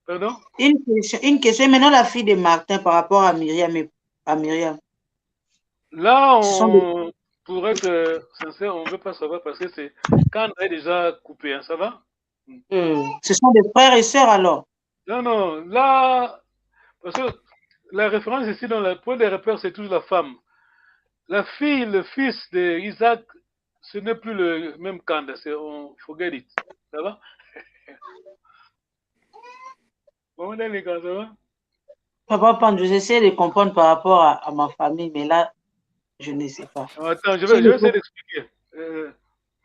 Pardon? Une question. Maintenant, la fille de Martin par rapport à Myriam. Là, pour être sincère, on ne veut pas savoir parce que c'est quand elle est déjà coupée, hein, ça va? Ce sont des frères et sœurs alors? Non, là, parce que la référence ici dans le point de repère, c'est toujours la femme. La fille, le fils d'Isaac, ce n'est plus le même Kanda, on forget it. Ça va? Comment les gars, ça va? Papa Pandou, j'essaie de comprendre par rapport à ma famille, mais là, je ne sais pas. Attends, je vais essayer d'expliquer.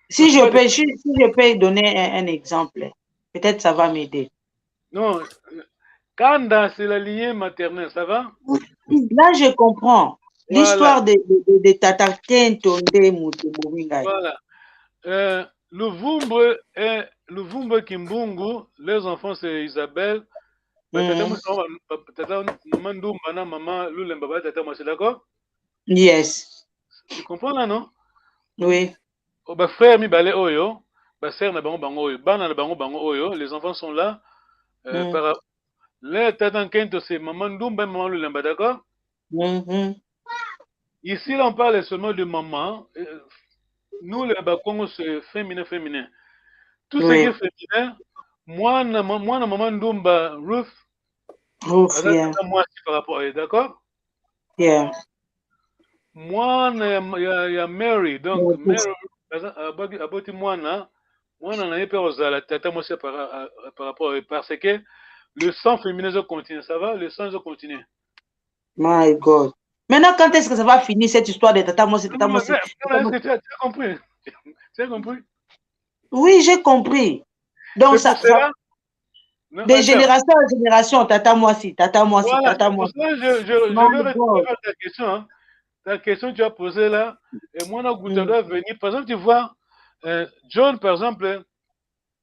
Si je peux donner un exemple, peut-être ça va m'aider. Non, Kanda, c'est la lignée maternelle, ça va? Là, je comprends. L'histoire de Tata Kento Ndemouté. Voilà. Luvumbo Kimbungu, les enfants, c'est Isabelle. Tata Maman Ndumba, Maman Lulemba, Tata moi, c'est d'accord? Yes. Tu comprends là, non? Oui. Bah, frère, mi balé oyo. Bah, sœur, na bango bango oyo. Bana na bango bango oyo. Les enfants sont là. Les Tata Kento, c'est Maman Ndumba, Maman Lulemba, d'accord? Ici, là, on parle seulement de maman. Nous, les Bakongo, c'est féminin. Tout ce qui est féminin, moi, maman Ndumba, Ruth, moi, par rapport à elle, d'accord? Yeah. Moi, il y a Mary, donc Mary, aboti moi, n'a pas osé la tata, moi, c'est par rapport à elle, parce que le sang féminin continue, ça va? Le sang continue. My God. Maintenant, quand est-ce que ça va finir cette histoire de Tata Mossi? Tu as compris? Tu as compris? Oui, j'ai compris. Donc, ça de génération en génération, Tata Mossi, Tata Mossi, Tata Mossi. Je vais répondre à ta question. Hein. Ta question que tu as posée là, et moi, je dois venir. Par exemple, tu vois, John, par exemple,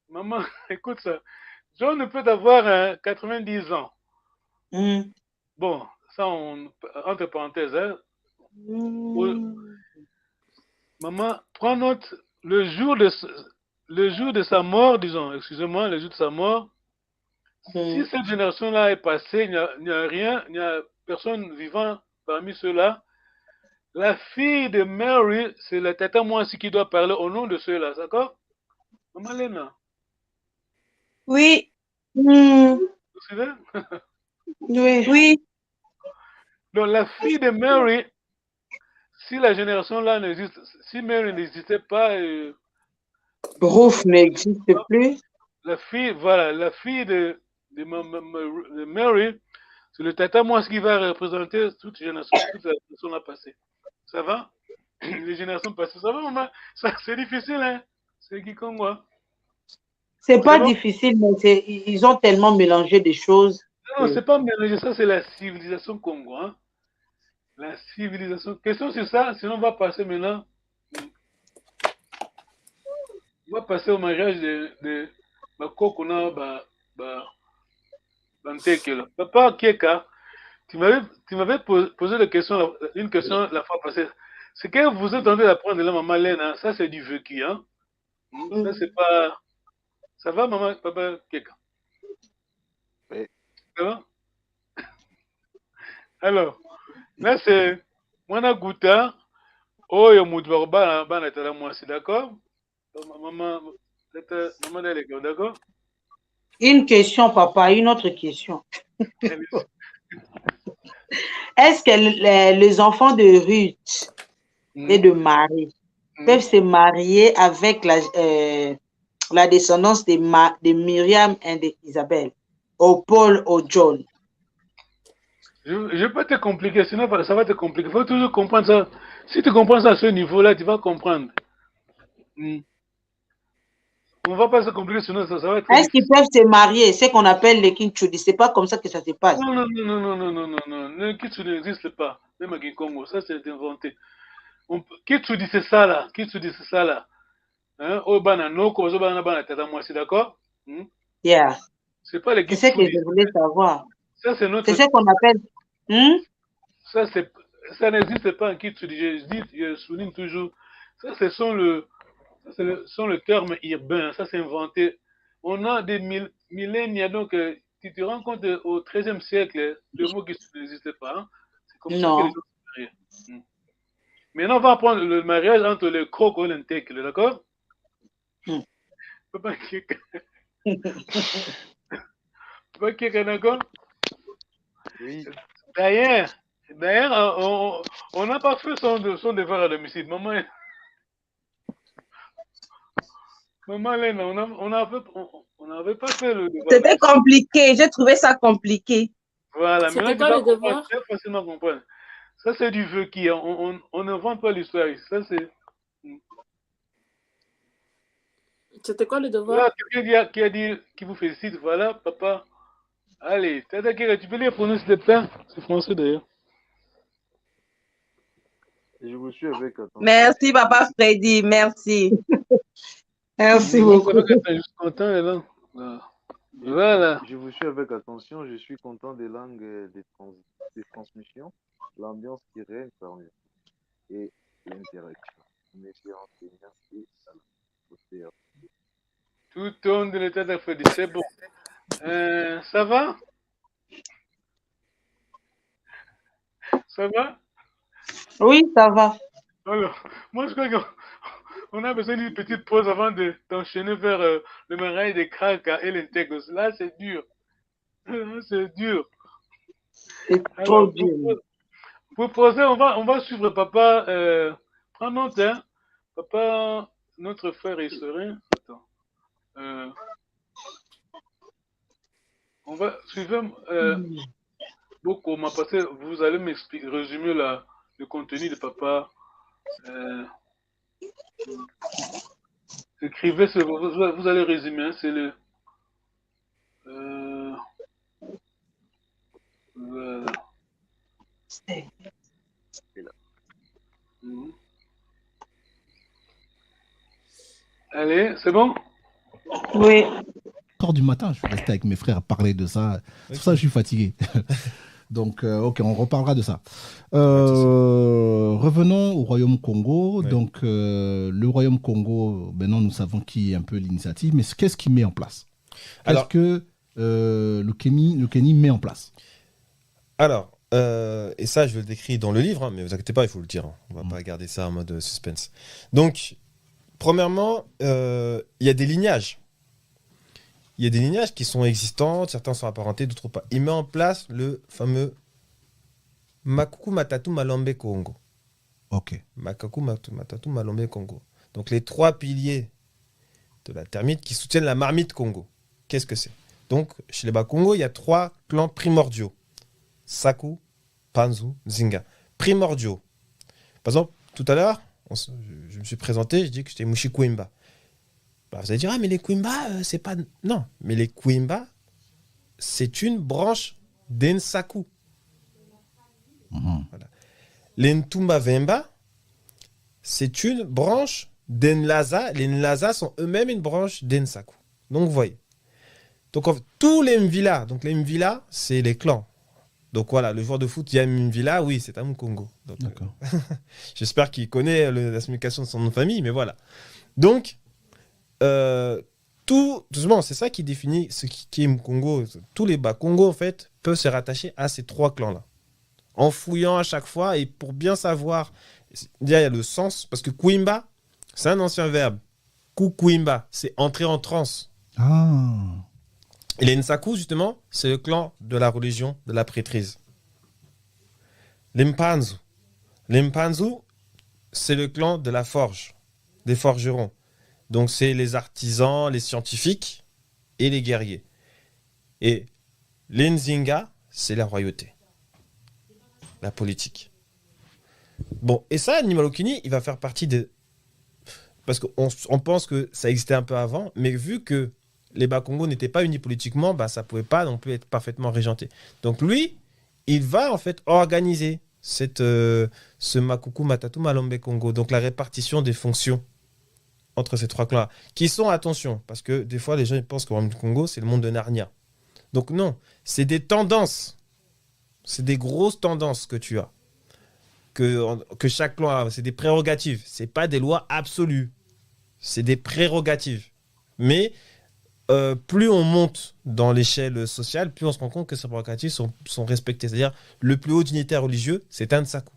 maman, écoute ça. John peut avoir 90 ans. Bon, ça, entre parenthèses, hein. Maman, prends note, le jour de sa mort, disons, excusez-moi, le jour de sa mort, si cette génération-là est passée, il n'y a rien, il n'y a personne vivant parmi ceux-là. La fille de Mary, c'est la tata Moissi qui doit parler au nom de ceux-là, d'accord? Maman Lena. Oui. Vous suivez? Oui. Donc, la fille de Mary, si la génération-là n'existe, si Mary n'existait pas, Ruth n'existe plus. La fille, voilà, la fille de Mary, c'est le tata Moissi qui va représenter toute la génération passée. Ça va? Les générations passées, ça va, maman? C'est difficile, hein? C'est qui comme moi? C'est pas difficile, mais ils ont tellement mélangé des choses. Non, c'est pas mélangé, ça c'est la civilisation Congo. Hein? La civilisation. Question sur ça, sinon on va passer maintenant. On va passer au mariage de Kokona, Papa Kieka, tu m'avais posé une question la fois passée. Ce que vous êtes en train d'apprendre de la maman Lena, ça c'est du vécu, hein? Ça c'est pas. Ça va, maman, papa Kieka? Oui. Ça va? Alors, là c'est Mwana Guta, Oyo Moudvar Bana Tala Mwasi, d'accord? Maman d'accord? Une question, papa, une autre question. Est-ce que les enfants de Ruth et de Marie peuvent se marier avec la descendance de Myriam et d'Isabelle, au Paul, au John? Je ne vais pas te compliquer, sinon ça va te compliquer. Il faut toujours comprendre ça. Si tu comprends ça à ce niveau-là, tu vas comprendre. On ne va pas se compliquer, sinon ça va être. Est-ce qu'ils peuvent se marier? C'est ce qu'on appelle les Kinchudi. Ce n'est pas comme ça que ça se passe. Non. Le Kinchudi n'existe pas. Même à Congo, ça c'est inventé. Kinchudi, c'est ça là. Kinchudi, c'est ça là. D'accord? Yeah. C'est pas les C'est ce que je voulais savoir. Ça, c'est ce qu'on appelle. Ça n'existe pas en Kitsudi. Je souligne toujours. Ça, ce sont le terme urbain. Ça, c'est inventé. On a des millénaires. Donc, tu te rends compte au XIIIe siècle, le mot qui n'existait pas. Hein? C'est comme ça que les gens se marient. Maintenant, on va prendre le mariage entre le croc et l'intègre. D'accord? Papa Kieka. Papa Kieka, d'accord? Oui. D'ailleurs, on n'a pas fait son devoir à domicile. Maman Lena, on n'avait pas fait le devoir. C'était compliqué. J'ai trouvé ça compliqué. Voilà. C'était quoi le devoir? Très facilement comprendre. Ça, c'est du vécu. On n'invente pas l'histoire. Ça, c'est. C'était quoi le devoir? Là, quelqu'un qui a dit, qui vous félicite. Voilà, papa. Allez, tu peux lire pour nous, s'il te plaît? C'est français d'ailleurs. Je vous suis avec attention. Merci, papa Freddy. Merci. Merci beaucoup. Je suis content, là. Voilà. Je vous suis avec attention. Je suis content des langues des transmissions, l'ambiance qui règne parmi nous et l'interaction. Merci enseignants et à la. Tout tourne de l'état d'Afrique. C'est bon. Ça va? Ça va? Oui, ça va. Alors, moi, je crois qu'on a besoin d'une petite pause avant d'enchaîner vers le mariage des Kraka et l'intègre. Là, c'est dur. C'est dur. C'est trop dur. Pour poser, on va suivre papa. Prends note, hein. Papa, notre frère est serein. Attends. On va suivre beaucoup, parce que vous allez m'expliquer, résumer le contenu de papa. Écrivez ce vous allez résumer, hein, c'est le. Voilà. Allez, c'est bon? Oui. Du matin, je suis resté avec mes frères à parler de ça. C'est pour ça que je suis fatigué. Donc, ok, on reparlera de ça. Revenons au Royaume Congo. Ouais. Donc, le Royaume Congo, maintenant, nous savons qui est un peu l'initiative, mais qu'est-ce qu'il met en place? Qu'est-ce que le Kenny met en place? Alors, et ça, je le décris dans le livre, hein, mais vous inquiétez pas, il faut le dire. Hein. On va pas garder ça en mode suspense. Donc, premièrement, il y a des lignages. Il y a des lignages qui sont existants, certains sont apparentés, d'autres pas. Il met en place le fameux Makuku Matatu Malombe Congo. Ok. Makuku Matatu Malombe Congo. Donc les 3 piliers de la termite qui soutiennent la marmite Congo. Qu'est-ce que c'est? Donc chez les Bakongo, il y a 3 clans primordiaux. Saku, Panzu, Zinga. Primordiaux. Par exemple, tout à l'heure, je me suis présenté, je dis que j'étais Mushikuimba. Bah, vous allez dire, ah, mais les Kwimba, c'est pas... Non, mais les Kwimba, c'est une branche d'Ensaku. Voilà. Les Ntumba Vemba, c'est une branche d'Enlaza. Les Nlaza sont eux-mêmes une branche d'Ensaku. Donc, vous voyez. Donc, en fait, tous les Mvila, donc les Mvila, c'est les clans. Donc voilà, le joueur de foot, il y a Mvila, oui, c'est un Mukongo. D'accord. J'espère qu'il connaît la signification de son nom de famille, mais voilà. Donc, doucement, c'est ça qui définit ce qui est Mukongo. Tous les Bakongo, en fait, peuvent se rattacher à ces 3 clans-là. En fouillant à chaque fois, et pour bien savoir, il y a le sens, parce que Kuimba, c'est un ancien verbe. Kuimba, c'est entrer en transe. Ah. Et les Nsaku, justement, c'est le clan de la religion de la prêtrise. Les Mpanzu. Les Mpanzu, c'est le clan de la forge, des forgerons. Donc, c'est les artisans, les scientifiques et les guerriers. Et les Nzinga, c'est la royauté, la politique. Bon, et ça, Nimalokini, il va faire partie des... Parce qu'on pense que ça existait un peu avant, mais vu que les Bakongo n'étaient pas unis politiquement, bah, ça ne pouvait pas non plus être parfaitement régenté. Donc lui, il va en fait organiser ce Makuku Matatu Malombe Congo, donc la répartition des fonctions entre ces 3 clans, qui sont, attention, parce que des fois les gens ils pensent que le Congo, c'est le monde de Narnia. Donc non, c'est des tendances, c'est des grosses tendances que tu as, que chaque clan a, c'est des prérogatives, c'est pas des lois absolues, c'est des prérogatives. Mais plus on monte dans l'échelle sociale, plus on se rend compte que ces prérogatives sont respectées. C'est-à-dire, le plus haut dignitaire religieux, c'est un Nsaku.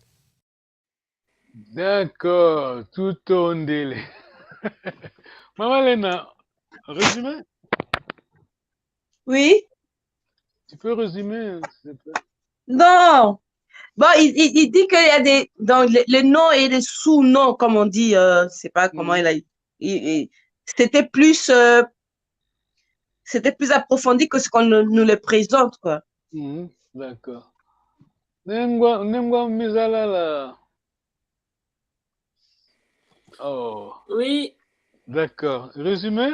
D'accord, tout au délai. Maman Lena, résumé? Oui. Tu peux résumer, s'il te plaît? Non. Bon, il dit qu'il y a des donc les noms et les sous-noms, comme on dit, c'est pas comment il a. C'était plus approfondi que ce qu'on nous le présente, quoi. D'accord. Nengwa Mizalala. Oh. Oui. D'accord. Résumé?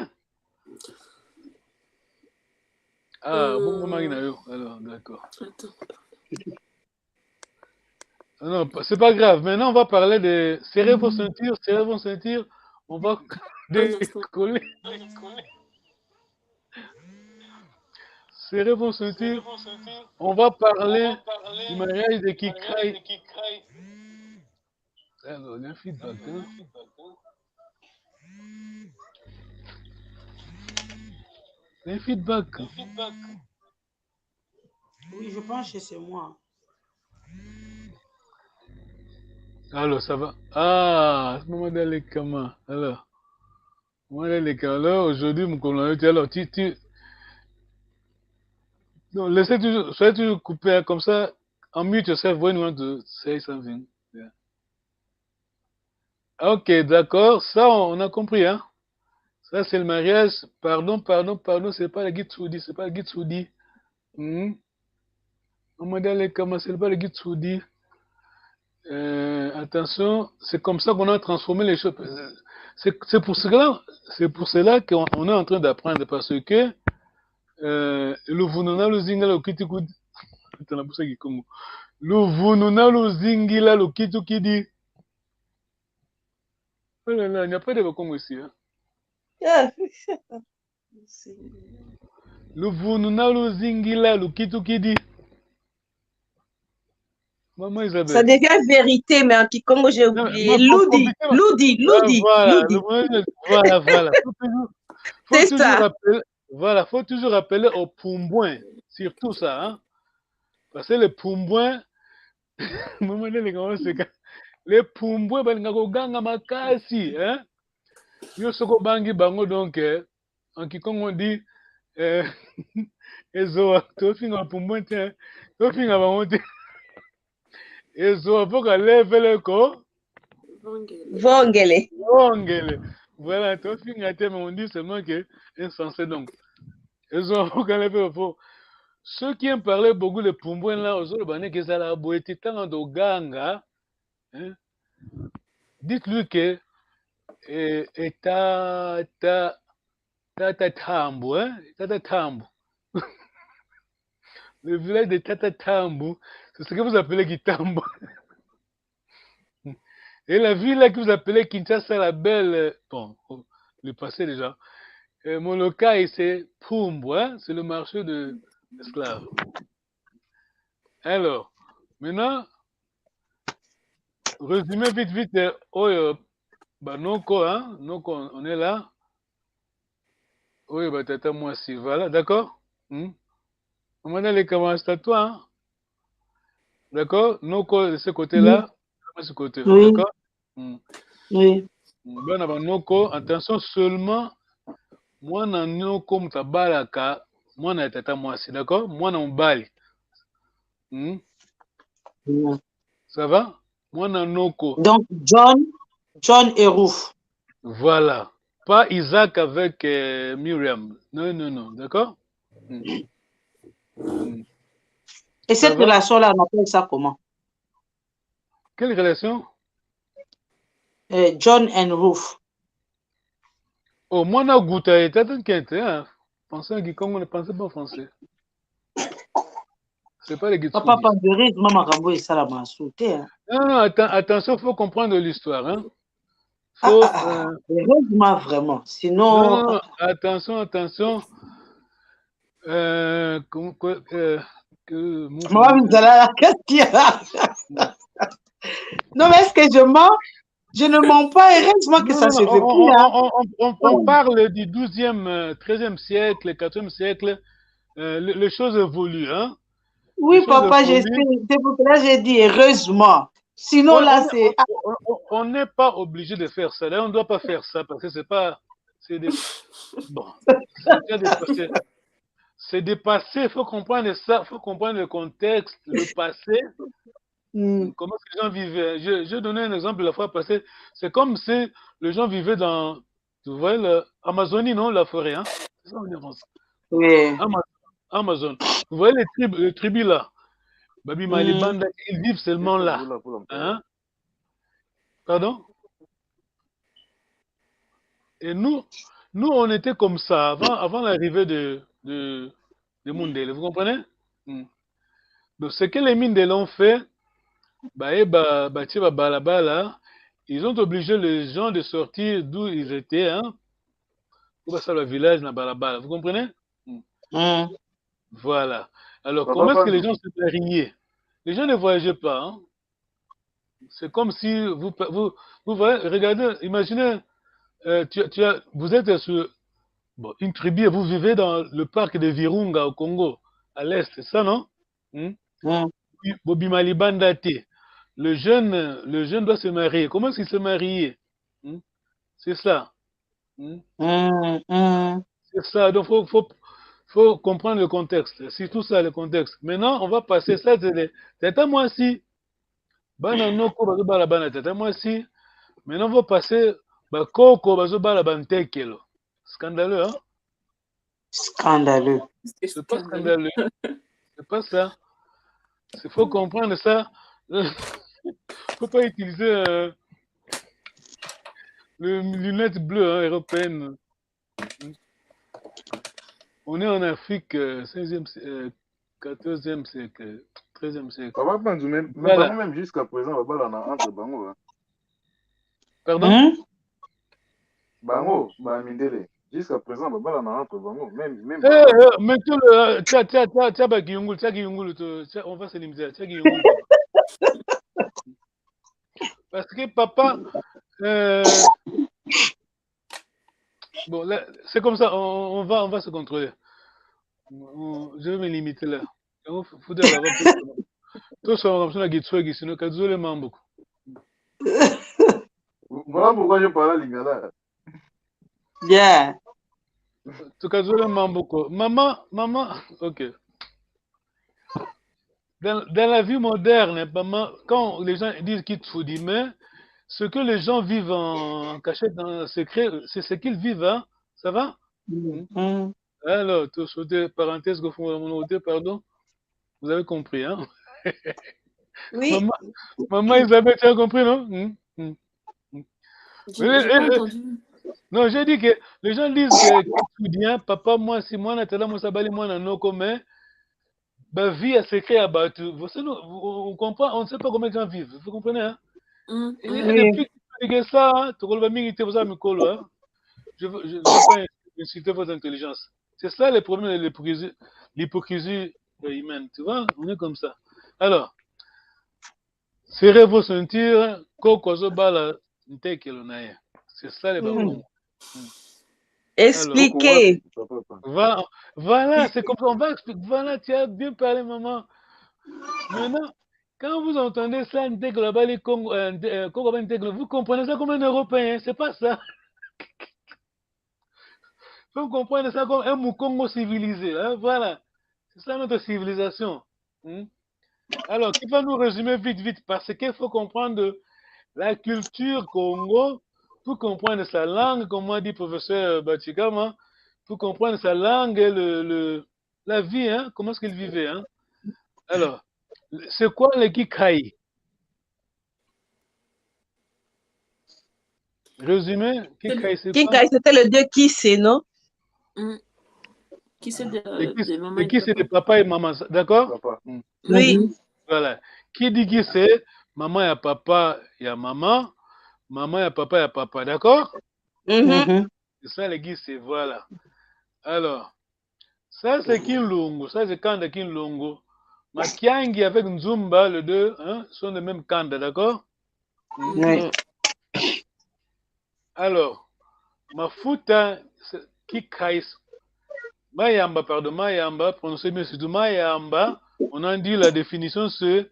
Ah, bon, alors, d'accord. Attends. Non, c'est pas grave. Maintenant, on va parler de serrer vos ceintures, on va décoller. Serrez vos ceintures, on va parler du mariage de Kikai. Alors, il y a un feedback, hein? Un feedback. Oui, je pense que c'est moi. Alors, ça va. Ah, ce moment d'aller comment? Alors, aujourd'hui, mon collègue, alors, non, soyez toujours coupé, hein, comme ça, unmute yourself when you want to say something. Yeah. Ok, d'accord, ça, on a compris, hein? Ça, c'est le mariage. Pardon, c'est pas le Gitsoudi, c'est pas le Gitsoudi. Comment c'est pas le Gitsoudi? Attention, c'est comme ça qu'on a transformé les choses. C'est pour cela qu'on est en train d'apprendre, parce que le vunona lo zingila lo kitikud tanabusa gikongo le vunona lo zingila lo kitukidi. Oh là là, il n'y a pas de Congo ici, hein? Le vunona lo zingila lo kitukidi. Maman Isabelle. Ça devient vérité, mais en Kikongo, j'ai oublié. Loudi. Voilà. C'est ça. Voilà, faut toujours rappeler au Pumbouin, surtout ça, hein? Parce que les Pumbouin, les Pumbouin, ganga makasi, hein? Yo soko bangi bango, donc, en Kikongo, on dit, ezo, tofinga Pumbouin, tofinga bango, ezo, faut qu'elle lève le corps. Vongele. Voilà, tofinga, mais on dit seulement que insensé, donc. Ezo, faut qu'elle lève le corps. Ceux qui aiment parler beaucoup de Pumbouin là, aux autres, que ça la boîte tant de ganga, hein? Dites-lui que Tatatambo, hein? Tatatambo. Le village de Tatatambo, c'est ce que vous appelez Kitambo. Et la ville là que vous appelez Kinshasa, la belle, bon, le passé déjà, Molokai, c'est Pumbo, hein? C'est le marché de esclaves. Alors, maintenant, résumé vite, Noko, hein? Noko, on est là. Oui, tata, moi aussi, voilà, d'accord? On va aller commencer à toi, hein? D'accord? Noko de ce côté-là, de ce côté, d'accord? Oui. Noko, attention seulement, moi, na Noko, mtabalaka, moi, na tata, moi aussi, d'accord? Moi, na mbali. Ça va? Moi, na Noko. Donc, John et Ruth. Voilà. Pas Isaac avec Myriam. Non, d'accord? Et cette relation-là, on appelle ça comment? Quelle relation? John and Ruth. Oh, moi, na Gouta, t'inquiète, hein? Pensez à Gikongo, ne pensez pas en français. C'est pas les Gitsugi. Papa Pandéris, maman Rambo et ça la m'a sauté. Non, attention, il faut comprendre l'histoire, hein? Heureusement, vraiment. Sinon. Non, attention. Moi, qu'est-ce qu'il y a? Non, mais est-ce que je mens? Je ne mens pas, heureusement que ça se fait plus. On parle du 12e, 13e siècle, 14e siècle. Les choses évoluent, hein? Oui, papa, c'est pour cela que j'ai dit heureusement. Sinon, là, c'est. On n'est pas obligé de faire ça. Là, on ne doit pas faire ça parce que c'est pas. Bon. C'est dépassé. Il faut comprendre ça. Il faut comprendre le contexte, le passé. Comment les gens vivaient. Je donnais un exemple la fois passée. C'est comme si les gens vivaient dans. Tu vois, l'Amazonie, non? La forêt, hein? C'est ça, on est en France. Oui. Amazon. Vous voyez les tribus là? Babi Malibanda, ils vivent seulement là. Hein? Pardon? Et nous, on était comme ça avant l'arrivée de Mundele. Vous comprenez? Donc, ce que les Mindele ont fait, ils ont obligé les gens de sortir d'où ils étaient, hein? Pour passer le village dans Balabala. Vous comprenez? Voilà. Alors, comment est-ce que les gens se mariaient? Les gens ne voyageaient pas. Hein? C'est comme si vous voyez, regardez, imaginez, vous êtes sur une tribu et vous vivez dans le parc de Virunga au Congo, à l'est, c'est ça, non? Bobimali Bandate. Le jeune doit se marier. Comment est-ce qu'il se mariait? C'est ça. C'est ça. Donc, faut comprendre le contexte. C'est tout ça, le contexte. Maintenant, on va passer ça. C'est à moi aussi. Maintenant, on va passer. Scandaleux, hein? Scandaleux. C'est pas scandaleux. C'est pas ça. Il faut comprendre ça. Il ne faut pas utiliser les lunettes bleues européennes. On est en Afrique, 16e, 14e siècle, 13e siècle. Papa Panzou, même jusqu'à présent, on va entre Bango. Pardon? Bango, Mindele. Jusqu'à présent, on va entre Bango. Même. Mais on va se limiter. Parce que papa. Bon, là, c'est comme ça, on va se contrôler. Je vais me limiter là. Voilà pourquoi je parle à Lingala. Bien. Maman, ok. Dans la vie moderne, maman, quand les gens disent qu'ils te disent, mais ce que les gens vivent en cachette, en secret, c'est ce qu'ils vivent, hein? Ça va? Alors, tout sauter, parenthèse, pardon. Vous avez compris, hein? Oui. Maman Isabelle, tu as compris, non? Non, j'ai dit que les gens disent que tu dis, papa, moi, si moi, Nathalie, moi, Sabali, moi, non, comme vie à secret à battu. On comprend, on ne sait pas comment les gens vivent. Vous comprenez, hein? Et depuis que ça, tu vois, je ne veux pas insulter votre intelligence. C'est ça le problème de l'hypocrisie humaine. Tu vois, on est comme ça. Alors, serrez vos ceintures, c'est ça les Bakongo. Expliquez. Voilà, c'est comme ça. On va expliquer. Voilà, tu as bien parlé, maman. Maintenant, quand vous entendez ça, vous comprenez ça comme un Européen, c'est pas ça. Vous comprenez ça comme un Mukongo civilisé. Hein? Voilà, c'est ça notre civilisation. Alors, qui va nous résumer vite, parce qu'il faut comprendre la culture Congo, pour comprendre sa langue, comme a dit le professeur Batikama, pour comprendre sa langue et la vie, hein? Comment est-ce qu'il vivait. Hein? Alors, c'est quoi le Kikai? Résumé, Kikai, c'est quoi? Kikai, c'était le dieu qui c'est, non? Qui c'est de maman et qui c'est de papa et maman, d'accord? Oui. Voilà. Qui dit qui c'est? Maman et papa, il y a maman. Maman et papa, d'accord? C'est ça le guise, c'est voilà. Alors, ça c'est Kinlungu, ça c'est Kanda Kinlungu. Makiangi avec Nzumba, les deux hein, sont le même Kanda, d'accord? Oui. Alors, Mafuta, Kikais, Mayamba, prononcez bien surtout Mayamba, on a dit la définition, c'est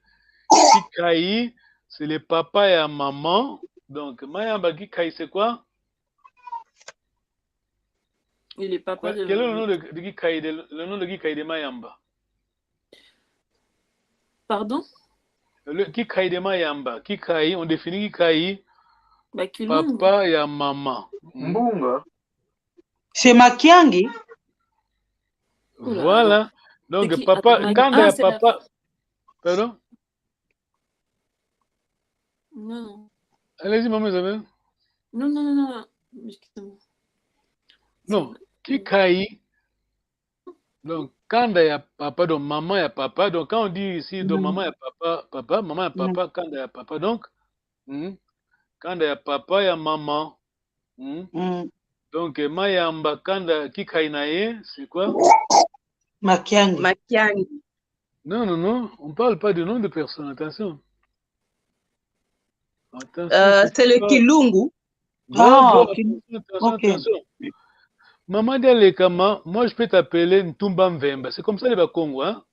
Kikai, c'est les papas et la maman. Donc, Mayamba Kikai, c'est quoi? Il est papa de... Quel est le nom de Kikai, le nom de Kikai de Mayamba? Pardon? Le Kikai de Mayamba. Kikai, on définit Kikai, Kilungu. papa et maman. Mbunga. C'est Makiangi. Voilà. Donc, papa, quand il y a papa. Pardon? Non. Allez-y, maman Isabelle. Non. Non, Kikai. Donc, quand il y a papa, donc maman et papa. Donc, quand on dit ici, donc maman et papa, maman et papa, quand il y a papa, donc, quand il y a papa, il y a maman. Donc, Mayamba, quand Kikai naye, c'est quoi? Makiangi. Non, on ne parle pas de nom de personne, attention. C'est le Kilungu. Attention. Maman Dialekama, moi je peux t'appeler Ntumba Mvemba. C'est comme ça les Bakongo, hein?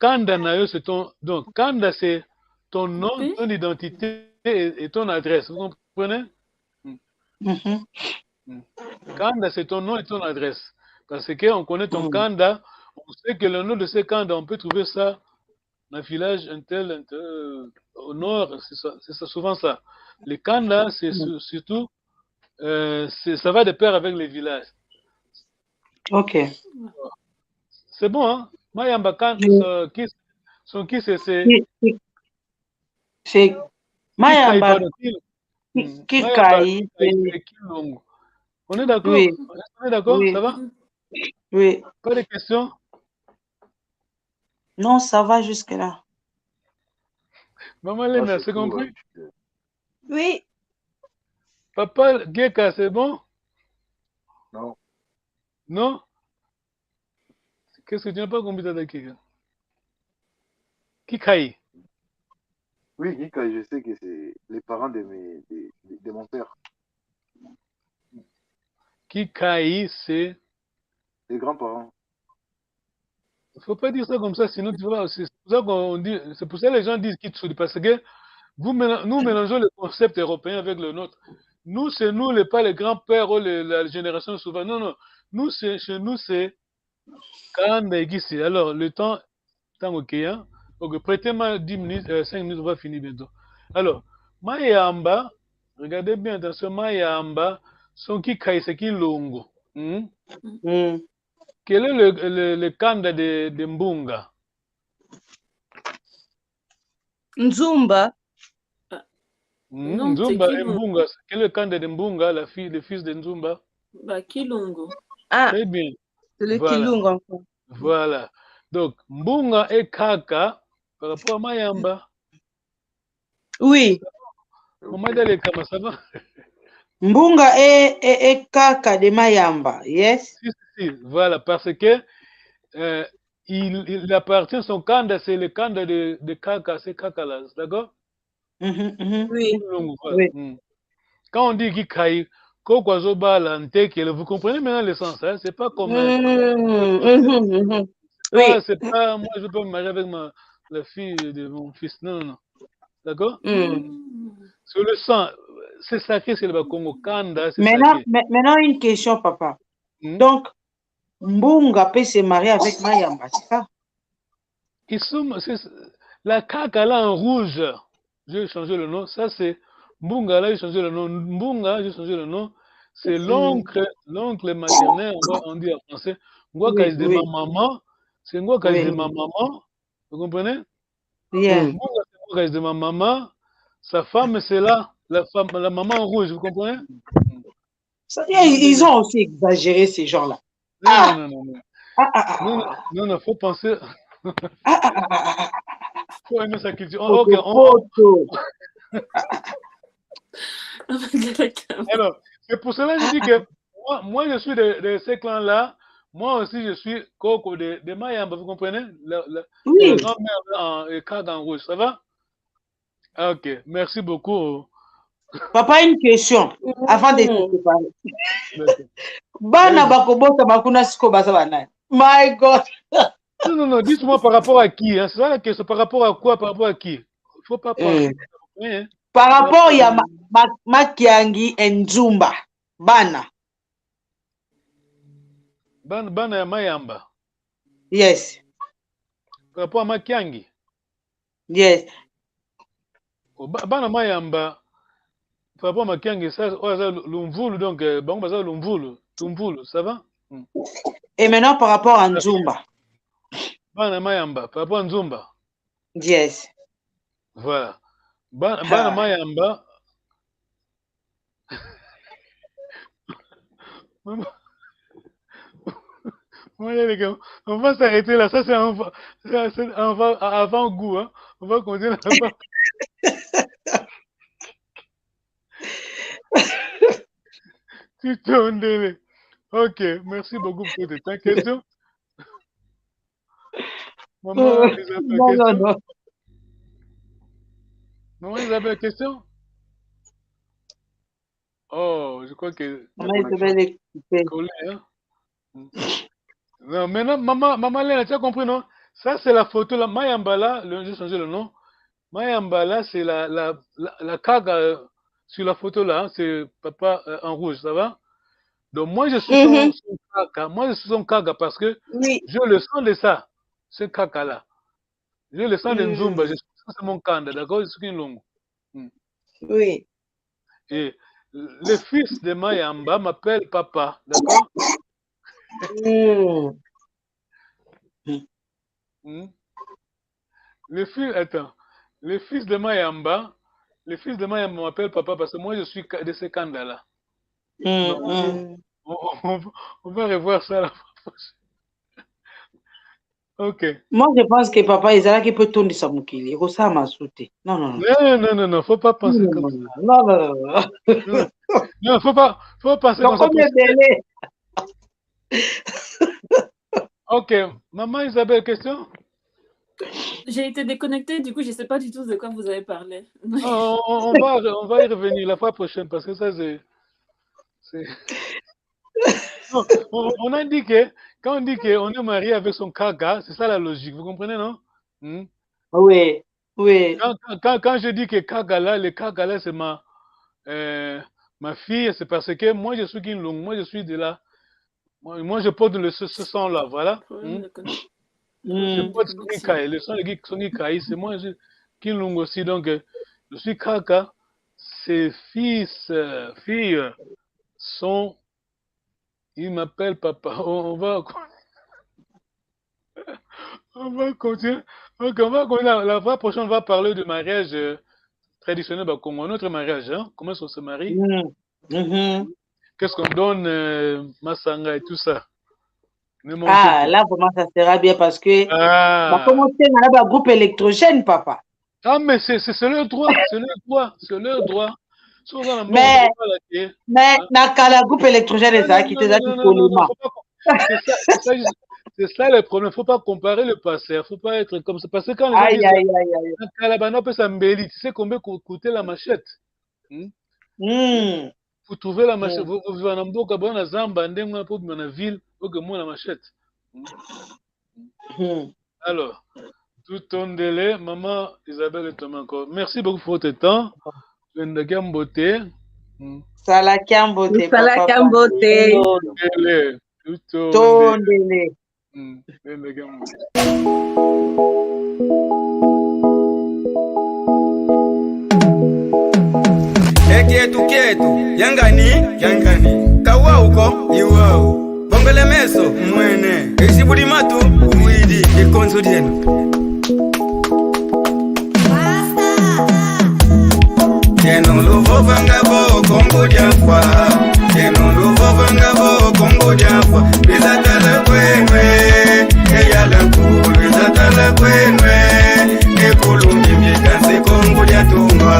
Kanda Nayo, c'est ton. Donc, Kanda, c'est ton nom, ton identité et ton adresse. Vous comprenez? Kanda, c'est ton nom et ton adresse. Parce qu'on connaît ton Kanda, on sait que le nom de ce Kanda, on peut trouver ça dans un village un tel, au nord, c'est ça, souvent ça. Les Kanda, c'est surtout. Ça va de pair avec les villages. Ok. C'est bon, hein? Mayamba, son qui c'est? C'est Mayamba. Kikai. On est d'accord? Oui. On est d'accord? Oui. Ça va? Oui. Pas de questions? Non, ça va jusque-là. Maman Lena, c'est compris? Oui. Papa Geka, c'est bon? Non. Non? Qu'est-ce que tu n'as pas compris de Kika? Kikai. Oui, Kikai, je sais que c'est les parents de mon père. Kikai, c'est... Les grands-parents. Il ne faut pas dire ça comme ça, sinon tu vois, c'est pour ça qu'on dit, c'est pour ça que les gens disent Kitsuri, parce que nous mélangeons le concept européen avec le nôtre. Nous, c'est nous, pas les grands-pères ou la génération souvent. Non. Nous, chez nous, c'est Kandegisi. Alors, le temps ok, hein? Donc, prêtez-moi 10 minutes, 5 minutes, on va finir bientôt. Alors, Mayamba, regardez bien, dans ce Mayamba, son Kikai, c'est Kilungu. Quel est le Kanda de Mbunga? Nzumba. Nzumba et Mbunga. Quel est le Kanda de Mbunga, le fils de Nzumba? Kilungu. Très bien. C'est le Kilungu encore. Voilà. Donc, Mbunga et Kaka, par rapport à Mayamba. Oui. Maman Dalekama, ça va? Mbunga est Kaka de Mayamba, yes? Si, voilà, parce que il appartient, son Kanda, c'est le Kanda de Kaka, c'est Kaka là, d'accord? Oui. Voilà. Quand on dit Kikai, vous comprenez maintenant le sens, hein? C'est pas comme. Oui. C'est pas, moi, je ne veux pas me marier avec la fille de mon fils. Non. D'accord? Sur le sang, c'est sacré, c'est le Congo. Kanda, c'est sacré. Maintenant, une question, papa. Donc, Mbunga peut se marier avec Mayamba, c'est ça? La Kaka là en rouge, j'ai changé le nom. Ça, c'est Mbunga là, j'ai changé le nom. Mbunga, j'ai changé le nom. C'est l'oncle maternel, on dit en français. Ngwaka is de ma maman. C'est Ngwaka is de ma maman. Vous comprenez? Ngwaka is de ma maman. Sa femme, c'est là, la maman en rouge, vous comprenez? Ils ont aussi exagéré ces gens-là. Non, faut penser. Faut aimer sa culture. Ok, alors, c'est pour cela que je dis que moi je suis de ces clans-là. Moi aussi, je suis Coco de Mayamba, vous comprenez? La grand-mère en Kaka en rouge, ça va? Ok, merci beaucoup. Papa, une question avant de te séparer. Bana bakobota bakuna siko basa bana. My God. Non, dites-moi par rapport à qui, hein? C'est ça la question, par rapport à quoi, par rapport à qui? Il faut pas penser. Hein? Par rapport à Makiangi et Nzumba. Bana. Bana ya Mayamba. Yes. Par rapport à Makiangi. Yes. Bana Mayamba. Par rapport à Makiangi, ça, Lumvulu, donc, bon, ça, Lumvulu, ça va? Et maintenant, par rapport à Nzumba. Bana Mayamba, par rapport à Nzumba. Yes. Voilà. Bana Mayamba. Les gars, on va s'arrêter là. Ça, c'est avant-goût. Hein. On va continuer là-bas. Ok, merci beaucoup pour ta question. Maman Isabelle, question? Maman Isabelle, question? Oh, je crois que... Maman Isabelle est collée, hein? Non, maintenant, maman Léna, tu as compris, non? Ça, c'est la photo là. Mayamba là, j'ai changé le nom. Mayamba là, c'est la Kaga sur la photo là. Hein, c'est papa en rouge, ça va? Donc, moi, je suis son Kaga. Moi, je suis son Kaga parce que je le sens de ça, ce Kaga là. Je le sens de Nzumba. C'est mon Kanda, d'accord? Je suis une longue. Oui. Et le fils de Mayamba m'appelle papa, d'accord? Le fils de Mayamba m'appelle papa parce que moi je suis de ce Kanda là. On va revoir ça la prochaine. Ok. Moi je pense que papa Ezala qui peut tourner sa moukili. Il ça m'a sauté. Non, faut pas penser comme ça. Non, faut pas penser comme ça. Ok, maman Isabelle, question? J'ai été déconnectée, du coup, je ne sais pas du tout de quoi vous avez parlé. On va y revenir la fois prochaine parce que ça, c'est... on a dit que, quand on dit qu'on est marié avec son Kaga, c'est ça la logique, vous comprenez, non? Oui. Quand je dis que Kaga là, le Kaga là, c'est ma fille, c'est parce que moi, je suis Kinlung, moi, je suis de là. Moi, je porte ce sang-là, voilà. Je porte son Ikai, le sang de son Ikai, c'est moi, je suis Kinlung aussi, donc je suis Kaka. Ses filles sont... Ils m'appellent papa. On va continuer. Donc, la fois prochaine, on va parler de mariage traditionnel au Congo. Notre mariage, hein? Comment est-ce qu'on se marie? Qu'est-ce qu'on donne, Massanga et tout ça. Là, vraiment, ça sera bien parce que on va commencer dans un groupe électrogène, papa. Ah, mais c'est leur droit, c'est leur droit. Mais dans la groupe électrogène, ça qui te donne c'est ça le problème. Il ne faut pas comparer le passé. Il ne faut pas être comme ça. Parce que quand les gens disent, tu sais combien coûtait la machette? Vous trouvez la machette. Vous vivez en Amboka, vous avez Zamba, vous avez la ville, vous avez la machette. Alors, tout ton délai, maman Isabelle et Thomas encore. Merci beaucoup pour votre temps. Salakambote. Salakambote. Ton délai. Kietu yangani kawa uko iwao bongele meso mwene esibudi matu umwidi ikonzo dienu Yeno luvo vangabo kongo diafwa Yeno luvo vangabo kongo diafwa bizatala kwenwe eyala ku bizatala kwenwe ekulungi mikanse kongo diatumba